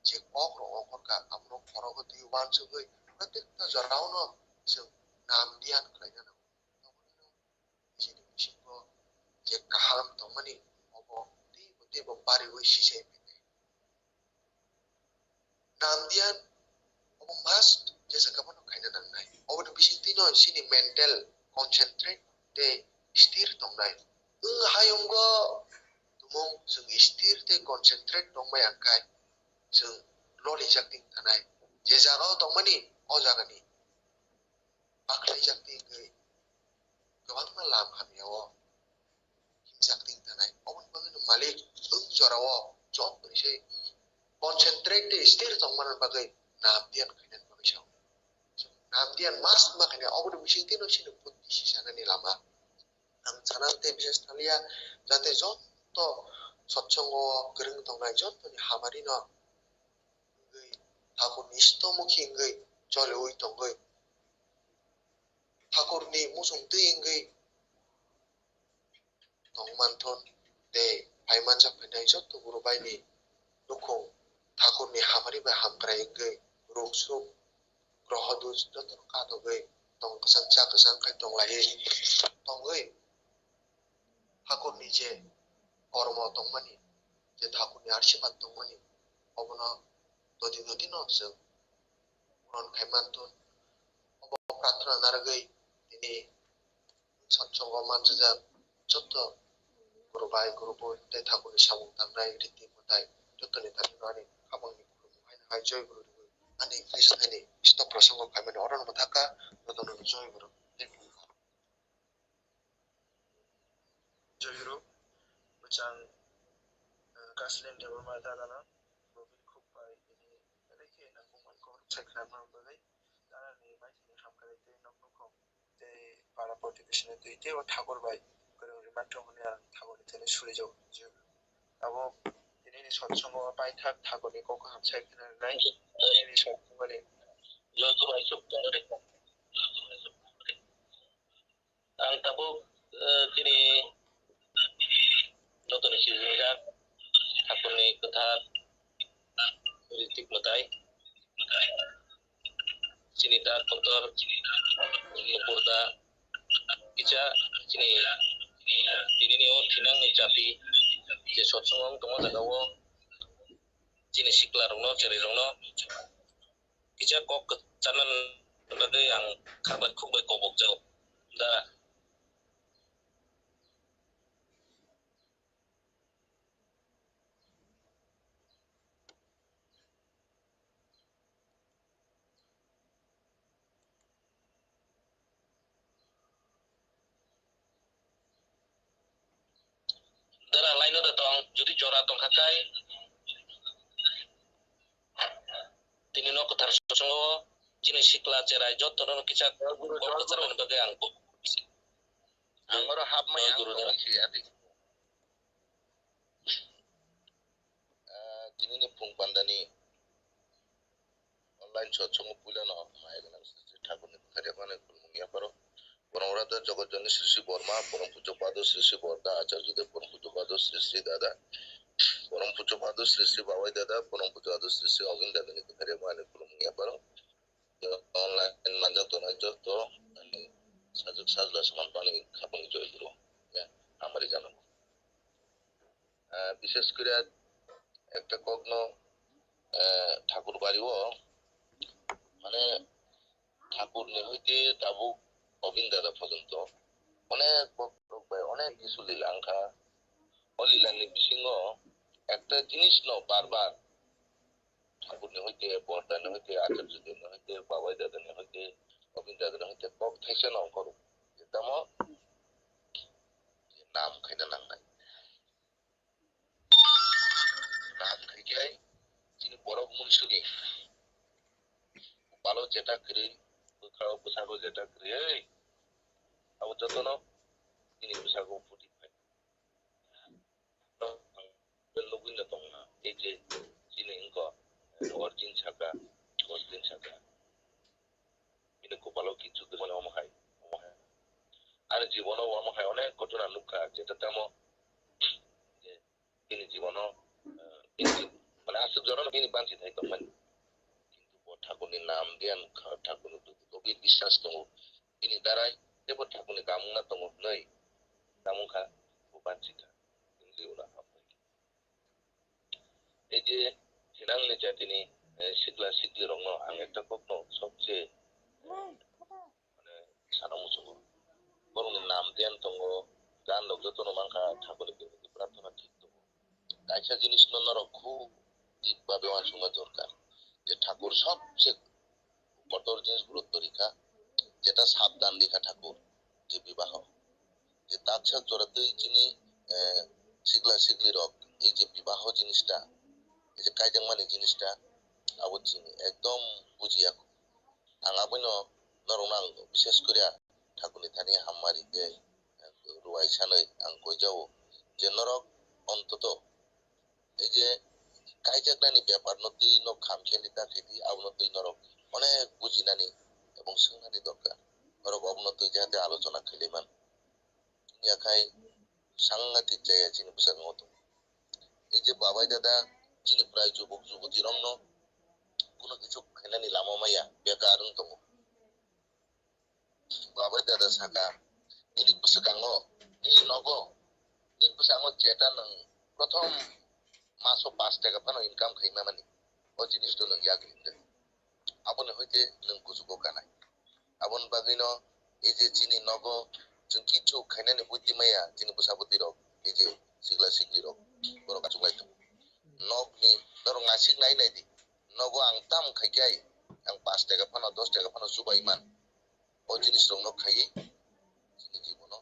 जे अखरका आमनो खरगति वानसुगै प्रत्येकता जरावनो जों नाम ध्यान खालायना जिनि बिसिंगो जे गाहाम दंमानि अबो देबो बारिवै सिसे नाम ध्यान अबो मास्ट जे सकाबनो खायना नांनाय अबो बिसिंति न सिनि मेंटल कन्सेंट्रेट ते स्थिर दंनाय हायंगो तुमो जों स्थिर ते कन्सेंट्रेट दंमाय आंखाय जों ललि जाक्तिं थानाय जे जागाव दंमानि अ जागानि बाख्लाय जाक्तिं गै गोबां मा लाम हामियाव जाक्तिं थानाय अबन बागै मालिक जराव जत परिसै कन्सेंट्रेट ते स्थिर दंमान बागै नाम ध्यान खायनान बागै साव नाम ध्यान मास्ट माखाने अबन बिसिंति न सिनो बुद्धि सिसानानि लामा आं सानाते बिसेस थालिया जाते जत सत्संग गोरों दंनाय जतनि हामारि न गै ठाकुरनि इष्टमुखि गै जलवै दंगै ठाकुरनि मुसुं दैंगै दंमानथन दे फायमान जाफैनाय जत गुरु बायनि दुखु ठाकुरनि हामारि बा हामग्रायगै रुखसुख ग्रहदुज जत कादगै दं गोसांखाय दंलायै दंगै ठाकुरनि जे कर्म दंमानि जे ठाकुरनि आशीर्वाद दंमानि अबनो ददि न जों उरन खायमानथन अब प्रार्थना नारगै दिनै Satsango manjajak joto guru bai guru bo te thakuni samung tamnai riti mutai joto ni thani ani abang ni guru hai joy guru ani please ani stop prasango kami orang mathaka joto ni joy guru joy guru macam kaslin Debbarma dadana mobil khub bai ini reke na kuman ko chekhan mam bagai dana ni mai ni hamkare te nok nok te para politician te te o Thakur bai korong rimanto hone ang Thakur tene suri jau abo ini Satsango bai thak Thakur ni ko ham chekhan nai ini Satsango ni Mg.Aichuk ang tabo tini notoni sijak Thakur ni kwthar ritik mutai Cinita Dokter Ampura Ica Cini Thinangni Thinangni Chati je Satsang tongo jagao Cini sikla rongno ceri rongno Ica kok channel bagai yang kabar khubbai kobok jau da dara lain ada tong jadi jora tong kakai tini no kwthar Satsango cini sikla cerai jot tono kicha guru jor bagai angko angoro hab mai guru dara tini ni pung pandani online Satsango pulano mai gana Thakur ni kwthar yakane kulmungia paro Pururada Jagajani Sri Sri Borma, Puram Pujo Pado Sri Sri Borda, Acharya Dev Puram Pujo Pado Sri Sri Dada, Puram Pujo Pado Sri Sri Bawai Dada, Puram Pujo Pado Sri Sri Ogin Dada ni kare mane kulmungia paro. Online manjak to najo to ani sajak sajla saman pani khapang joy guru. Ya, amari jano. বিশেষ করে একটা কখনো ঠাকুর বাড়িও মানে ঠাকুর নি হইতে তাবু Aubin দাদা পর্যন্ত অনেক অনেক কিছু লীলাঙ্কা অলীলানি বিসিঙ্গ একটা জিনিস ন বারবার ঠাকুর নি হইতে বর্দা নি হইতে আচার্য দেব নি হইতে বাবাই দাদা নি হইতে অবিন দাদা নি হইতে কক থাইছে ন করো যেতাম নাম খাইনা নাংনাই নাম খাইকাই যিনি বরফ মুনসুরি ভালো যেটা করি খাওয়া পোশাকও যেটা করি এই আবার যত ন তিনি পোশাকও ফুটি পাই লগুন যত না এই যে যিনি ইনকো অর্জিন ছাকা অর্জিন ছাকা ini ko ভালো কিছু মানে অমহাই অমহাই আর জীবনও অমহাই অনেক ঘটনা লুকা যেটা তেমন যে তিনি জীবনও মানে আসল জন্য তিনি বাঁচি থাকতো মানে কিন্তু ঠাকুরের নাম জ্ঞান ঠাকুরের গভীর বিশ্বাস দङ তিনি দ্বারাই দেব ঠাকুরের কামনা দङ नै কামুখা বাঁচিতা জিউনা হাবাই এই যে Thinangni Chati ni sikla sikli rongno ang একটা কখনো সবচেয়ে মানে সারা মুসুগো বরং নাম ধ্যান দङ গান লোক যত মাংখা ঠাকুরের প্রতি প্রার্থনা ঠিক দङ কাইসা জিনিস নর খুব ঠিকভাবে শোনা দরকার যে ঠাকুর সবচেয়ে কঠোর জিনিস গুরুত্ব রেখা যেটা সাবধান রেখা ঠাকুর যে বিবাহ যে তাছাড়া জোড়াতেই যিনি শিগলা শিগলি রক এই যে বিবাহ জিনিসটা এই যে কাইজাং মানে জিনিসটা আবার চিনি একদম বুঝিয়া আঙাবইন নরনাং বিশেষ করে ঠাকুরনি থানি হামারিতে রুয়াই সাनै আং কইজাও যে নরক অন্তত এই যে কাইজাগনানি ব্যাপার নতি ন খামখেলি তাকেদি আবনতই নরক অনেক বুঝিনানি এবং সোনানি দরকার নরক অবনতই যাতে আলোচনা খেলিমান ইয়াখাই সাংঘাতিক জায়গা চিনি বুঝার মতো এই যে বাবাই দাদা যিনি প্রায় যুবক যুবতী রমন কোনো কিছু খেলানি লামা মাইয়া বেকার দङ বাবাই দাদা সাকা ini pusakango ini nogo ini pusango যেটা নং প্রথম মাসো 5 টাকা পানো ইনকাম খাইমা মানে ও জিনিসটা নং ইয়াগলিতে আপন হইতে নং কুজুকো কানাই আপন বাগিনো এই যে চিনি নগো जों किछु खायनानै बुद्धि माया जोंनि बसाबति रok एजे सिगला सिगली rok borok achuk lai nok ni dorong ngasik nai nai di nogo ang tam khaijai ang 5 টাকা phano 10 টাকা phano subai man o jinis rok nok khai jini jibono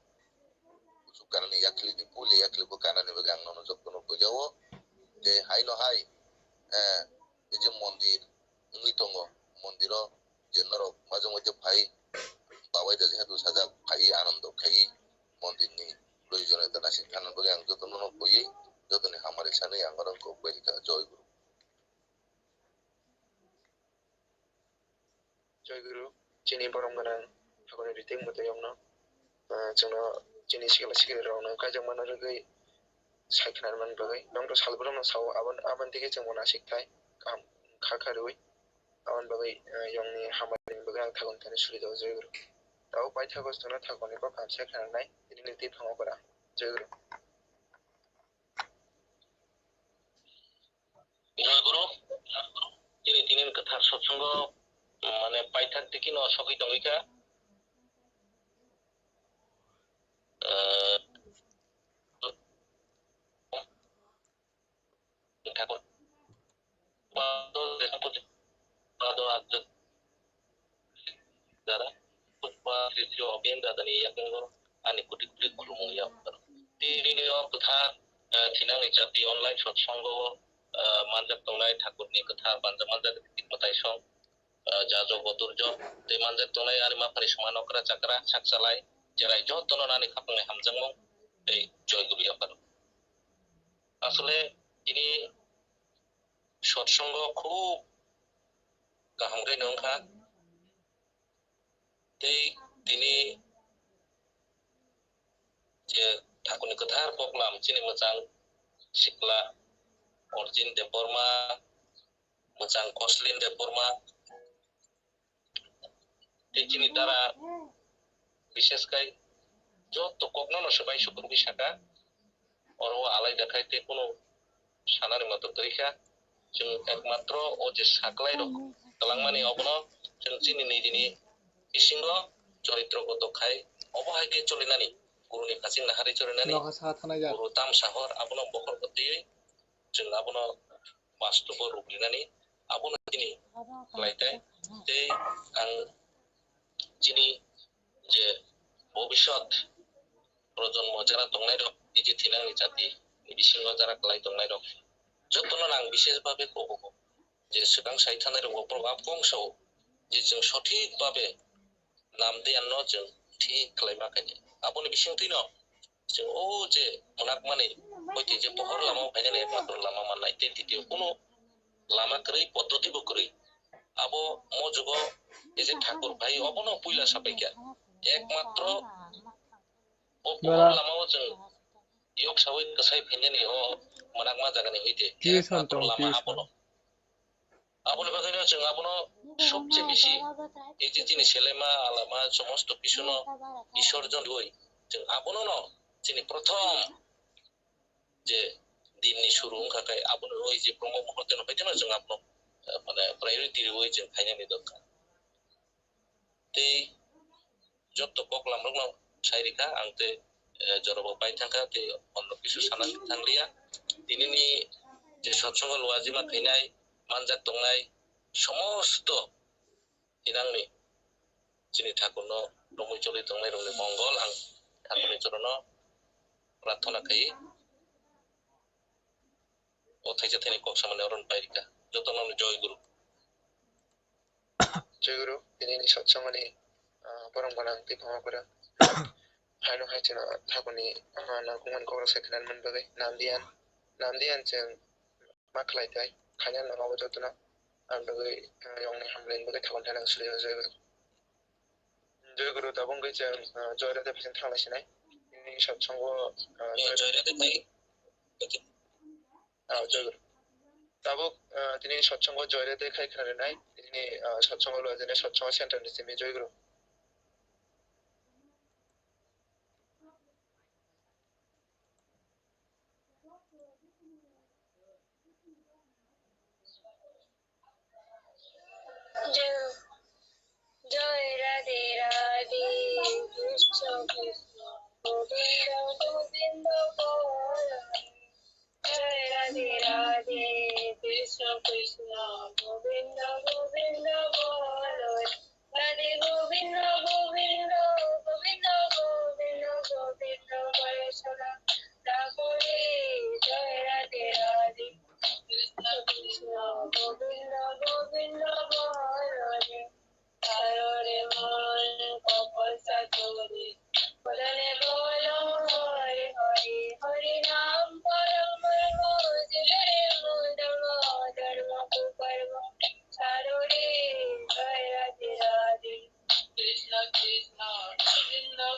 usuk kanani yakli di puli yakli ko kanani begang nono jok kono bojawo de hai no hai eje mondir ngi tongo mondiro je norok majo majo phai babai da jehetu sajak khai আনন্দ khai mondir ni loijone da nasi kanan begang joto nono boyi joto ni hamari sane ang orang ko belika joy guru जयगुरु जोंनि बरम गोनां ठाकुरनि बिथिं मोदैयावनो जोंनो जोंनि सिगां सिगाङावनो गायजों मानो रोगै सायखनानै मोनबोगै नंथ' सालब्रम साव आबान दिगे जों मना सिकथाय काम खाखारुइ आबान बगै यंनि हामानि बगै आं थागन थाने सुलिदाव जयगुरु दाव बायथा बस्तुनो थागनिखौ खामसे खानाय दिनै दै फाङावफोरा जयगुरु जयगुरु दिनै दिनै गोथार सत्संग माने पाइथाक दिखि न सबै दंगैखा ঠাকুর Dara Puspa Sisyo Abenda Dani Yakango Ani Kuti Kuti Kurumu Yakar Di Video Kuthar Thinangni Chati Online Satsango Manjak Tongnai Thakurni Kuthar Banjak Manjak Tik Matai Song Jajo Boturjo Di Manjak Tongnai Arima Parismanokra Chakra Saksalai Jerai Jotono Nani Kapne Hamjangmong Di Joyguru Yakar Asole ini Satsango খুব গাহামরে নংখা তিনি যে ঠাকুরনি কথার programme চিনি মোজাং সিকলা origin Debbarma মোজাং কসলিন Debbarma চিনি তারা বিশেষ করে যত কগ্ন সবাই শুকুর বিশাখা ওর আলাই দেখাইতে কোনো সানার মতো তরিকা जों एकमात्र o je saklai rok talangmani obono जों chini nijini isingo চরিত্র গত খাই অবহাইকে চলিনানি গুরুনি কাছিং নাহারি চলিনানি গুরু তাম সাহর আবনো বকর গতিयै जों আবনো বাস্তব রূপলিনানি আবনো তিনি লাইতাই যে আং চিনি যে ভবিষ্যৎ প্রজন্ম যারা দংনাই রক নিজে থিনাংনি জাতি বিসিংহ যারা ক্লাই দংনাই রক যতন আং বিশেষভাবে কবো যে सिगां सायथानाय रग प्रभाब गंसाव जे जों सঠিকভাবে नाम ध्यान न जों ठीक खालायमाखायनो आबोनि बिसिंथैनो जों ओ जे मनाक माने हयते जे बहर लामा फायनानै एकमात्र लामा माननाय ते दितिय कोनो लामा करै पद्धति बकरै आबो मजुगो ए जे ठाकुर भाई अबनो पुइला सापायका एकमात्र ओ बहर लामाव जों योग सावै कसाय फायनानै ओ मनाक मा जागानि हयते एकमात्र लामा आबनो আবনে বাগাইনো जों আবনো সবচেয়ে বেশি এই যে যিনি ছেলেমা আলামা সমস্ত পিছনো ঈশ্বরজন হই जों আবনো ন যিনি প্রথম যে দিননি শুরু খাকাই আবনো ওই যে ব্রহ্ম মুহূর্তে হইতে না जों আবনো মানে প্রায়োরিটি হই जों ফাইনালি দরকার তেই যত পকলাম রং সাইরিকা আংতে জরব পাই থাকা তে অন্য কিছু সানা থাকলিয়া দিননি যে সৎসঙ্গ লওয়াজিমা ফাইনাই মানজাক দংনাই সমস্ত ইনাংনি যিনি ঠাকুরনো রমৈ চলি দংনাই রংনি মঙ্গল আং ঠাকুরনি চরণ প্রার্থনা খাই ও থাইজা থাইনি কক সামনে অরণ পাইরিকা যতন জয়গুরু जयगुरु दिनैनि सत्संगनि परम गोनां बिफामाफोरा हायनो हायथिना ठाकुरनि नांगौमोन खौरां सायख'नानै मोनबोबाय नाम ध्यानजों मा खालायथाय खायनो नांगौ जतना आं बगै यंनि हामलायनि बगै थाबान थानां सुलियो जयगुरु दाबंगै जों जयराधा बिजों थांलायसिनाय दिनैनि सत्संग जयराधा थाइ जयगुरु दाबो दिनैनि सत्संग जयराधा खाय खोनानाय दिनैनि सत्संग लजने सत्संग सेन्टारनि सिमि जयगुरु जय राधे राधे कृष्ण कृष्ण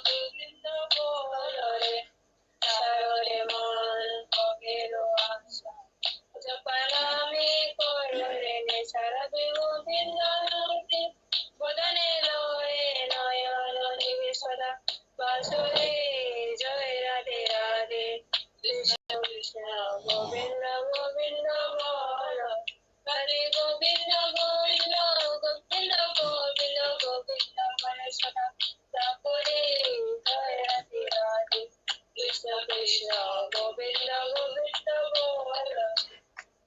গোবিন্দ বলরে সাররে মন কবেরো আশা জপানামি কররে নে সারবে গোবিন্দ নামে বদনে লয়ে নয়ন নিবেশদা বাসরে জয় রাধে রাধে কৃষ্ণ কৃষ্ণ গোবিন্দ গোবিন্দ বল হরে গোবিন্দ গোবিন্দ গোবিন্দ গোবিন্দ গোবিন্দ বলে সদা তারপরে জয় রাধে রাধে কৃষ্ণ কৃষ্ণ গোবিন্দ গোবিন্দ বল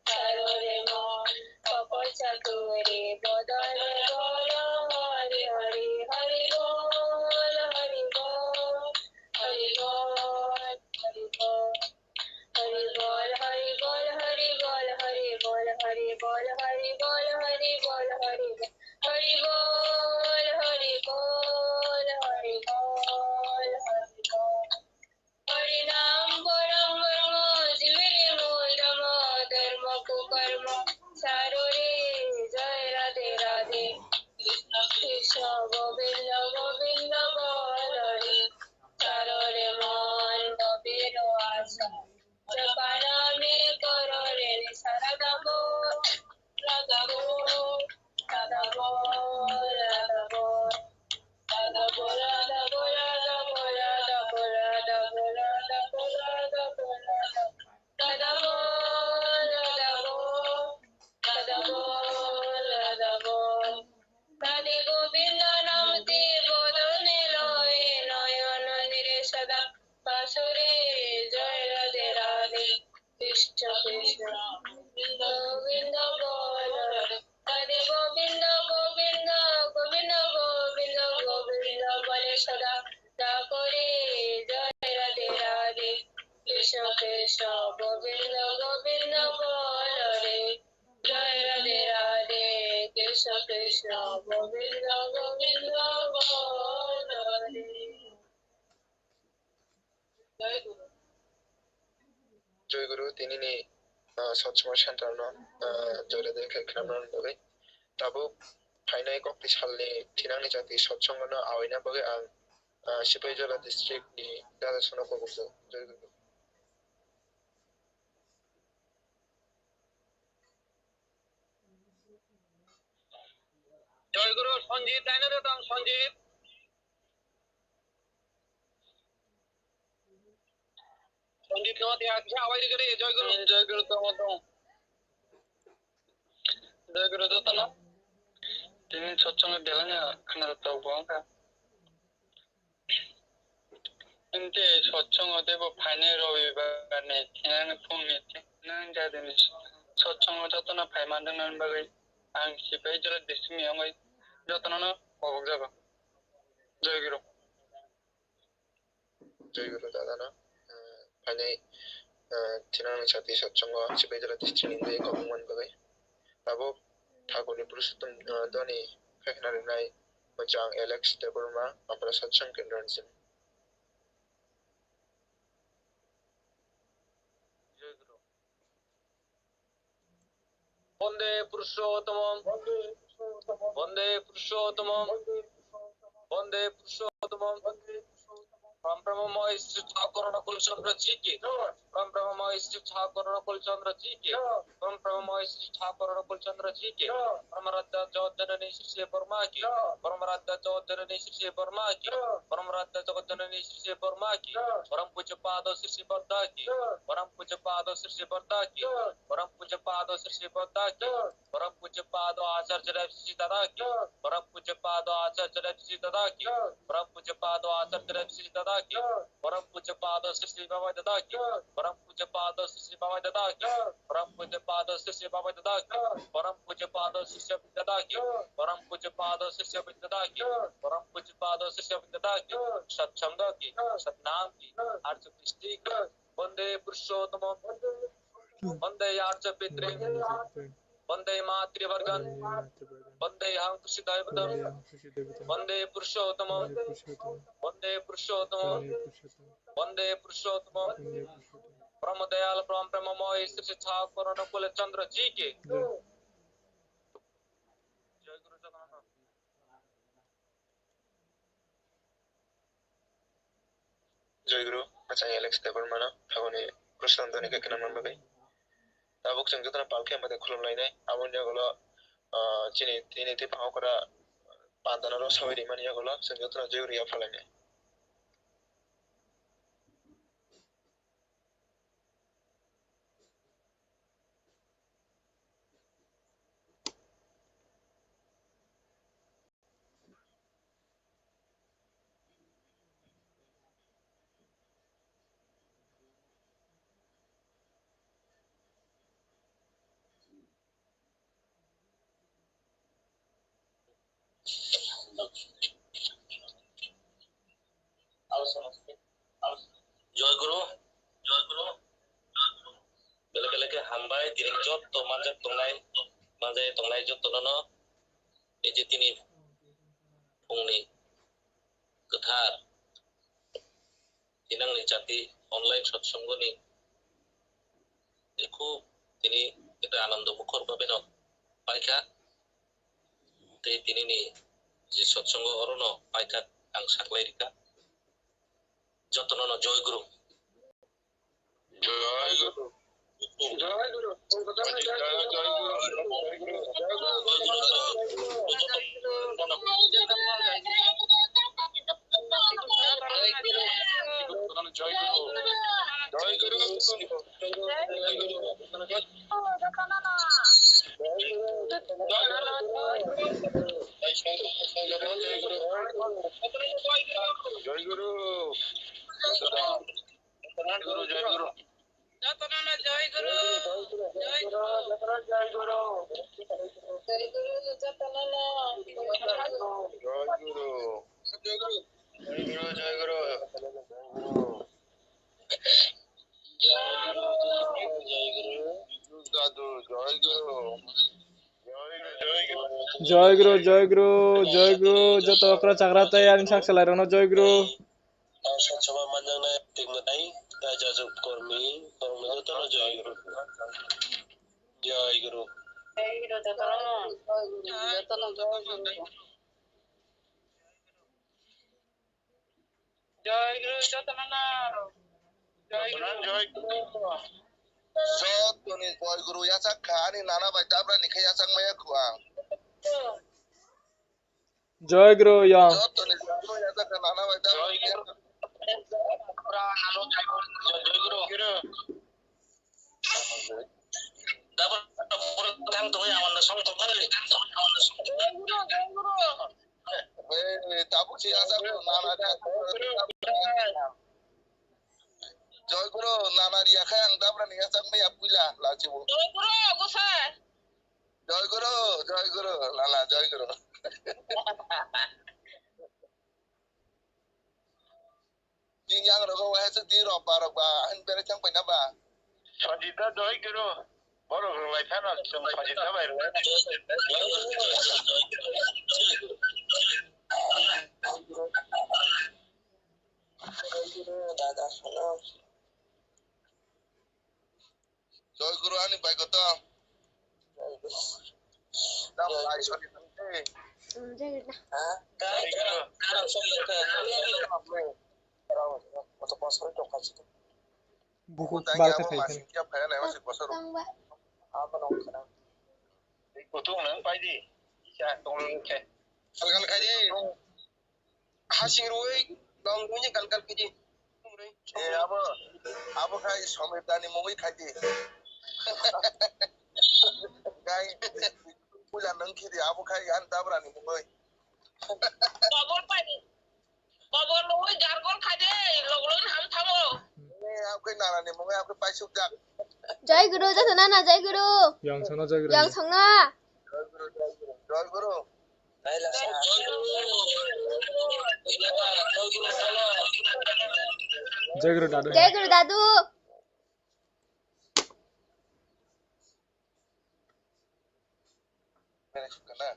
সাররে মন কপল চাতুরে বদনে বল হরি হরি হরি বল হরি বল হরি বল হরি বল হরি বল হরি বল হরি বল হরি বল হরি বল হরি বল হরি বল হরি বল হরি বল হরি বল হরি বল হরি বল হরি নাম পরম ব্রহ্ম জীবনে মূল ধর্ম ধর্ম কুকর্ম সাররে জয় রাধে রাধে কৃষ্ণ কৃষ্ণ গোবিন্দ গোবিন্দ বলরে সাররে মন কবিরো আশা জপানামে কররে সারদা বল রাধা বল রাধা বল রাধা বল রাধা বল রাধা বল রাধা বল রাধা বল রাধা বল রাধা বল রাধা বল রাধা বল রাধা বল রাধা বল রাধা বল রাধে গোবিন্দ নামতে বদনে লয়ে নয়ন নিরে সদা বাসরে জয় রাধে রাধে কৃষ্ণ কৃষ্ণ গোবিন্দ গোবিন্দ বল রাধে গোবিন্দ গোবিন্দ গোবিন্দ গোবিন্দ গোবিন্দ বলে সদা তারপরে জয় রাধে রাধে কৃষ্ণ কৃষ্ণ গোবিন্দ গোবিন্দ বল রে জয় রাধে রাধে কৃষ্ণ কৃষ্ণ গোবিন্দ গোবিন্দ বল রে জয় গুরু তিনি Satsang Centre no jore de khamran bagai tabo phainai kokti salni Thinangni Chati Satsang no awina bagai ang Sheoratali district ni dada sono kobuso joi guru Sanjit daina de tang Sanjit Sanjit no dia kya awai de kare joi guru to joi guru to tala tini Satsang delanya khna ta ubanga 근데 서청어대부 반일 어휘반에 지나는 풍미티 는 자들이 서청어 저떠나 발 만드는 바의 angsi 베이저를 디스미 영의 저떠나는 어복자가 저기로 다다나 반에 Thinangni Chati 서청어 시베이저를 디스트링의 거북만 바의 나보 타고니 브루스톤 더니 Khwna Morning Debbarma Ampura Satsang Centre Vande পুরুষোত্তমম Vande পুরুষোত্তমম Vande পুরুষোত্তমম From Brahma Istri Thakurana Kulchandra Ji ki From Brahma Istri Thakurana Kulchandra Ji ki From Brahma Istri Thakurana Kulchandra Ji ki Paramadya Chaudhary Shri Debbarma ki Paramadya Chaudhary Shri Debbarma ki Paramadya Chaudhary Shri Debbarma ki Param Puja Pada Shri Bardha ki Param Puja Pada Shri Bardha ki Param Puja Pada Shri Bardha ki Param Puja Pada Acharya Shri Dada ki Param Puja Pada Acharya Shri Dada ki Param Puja Pada Acharya Shri Dada ki Param Puja Pada Shri Baba Dada ki Param Puja Pada Shri Baba Dada ki Param Puja Pada Shri Baba Dada ki Param Puja Pada Shri Dada ki Param Puja Pada Shri Dada ki Param Puja Pada Shri Dada ki Satsanga ki Satnam ki Arjun District Bande Purushottamam Bande Archa Pitre Bande Matrivargan Bande Hang Kushidaivatam Bande Purushottamam Bande Purushottamam Bande Purushottamam Paramadayal Brahmamoy Sri Thakurana Kulchandra Ji ki Jai Guru Jagannath Joyguru macam Alex Debbarma tahun ini Krishna Doni kekenan membagai. Tabuk jeng jotna palke mate khulum lainai abon jagolo ini ti pau kora pandana ro sawiri mani jagolo jeng jotna joyguru ya phalainai. Joyguru, Joyguru, bela-bela hambai tiring jot to manjat tongnai jot to nono eje tini pungni kwthar Thinangni Chati online Satsango ni খুব তিনি একটা আনন্দ মুখর ভাবে পাইকা তিনি যে সৎসঙ্গ অরণ পাইকা আং সাকলাই রিকা যত্ন জয়গুরু জয়গুরু জয়গুরু Joyguru, Joyguru, Joyguru, joto okra chakrate yang sakselai rono Joyguru. Coba manjangna timnai jajab kormi itu Joyguru. Joyguru. Jotuni Joyguru ya sakha ni nana bai dabra ni khaya sangmaya khuang. Joyguru yang. Jotuni Joyguru ya sakha nana bai dabra Joyguru. Dapat pertang tu yang mana song tu kali. Tabu si asa nana dia. Joyguru nana dia khayang dabra ni sangmaya pula lacibu. Joyguru gusa. Joyguru lala Joyguru. Yang rogo wah sedi roba an bere chang pai na ba. Sanjita Joyguru. Boro lai thana chung sanjita bai ro. Dada sono. Joyguru ani bai kota. Dam lai sanjita. Buku balka kaitan. Kutung nang pai di. Ya tong ke. Kalkal kaji. Hasing ruwe dong punya kalkal kaji. Apa kai somedani mui kaji. Kai puja nang kiri apa kai an dabrani mui. Babor pai. Babor luwe gargol kaji. Loglon ham thamo. Aku nana ni mui aku pai subjak. Joyguru jatanana Joyguru. Yang sana Joyguru. Yang songa. Joyguru. Joyguru dadu. Joyguru dadu. Kena.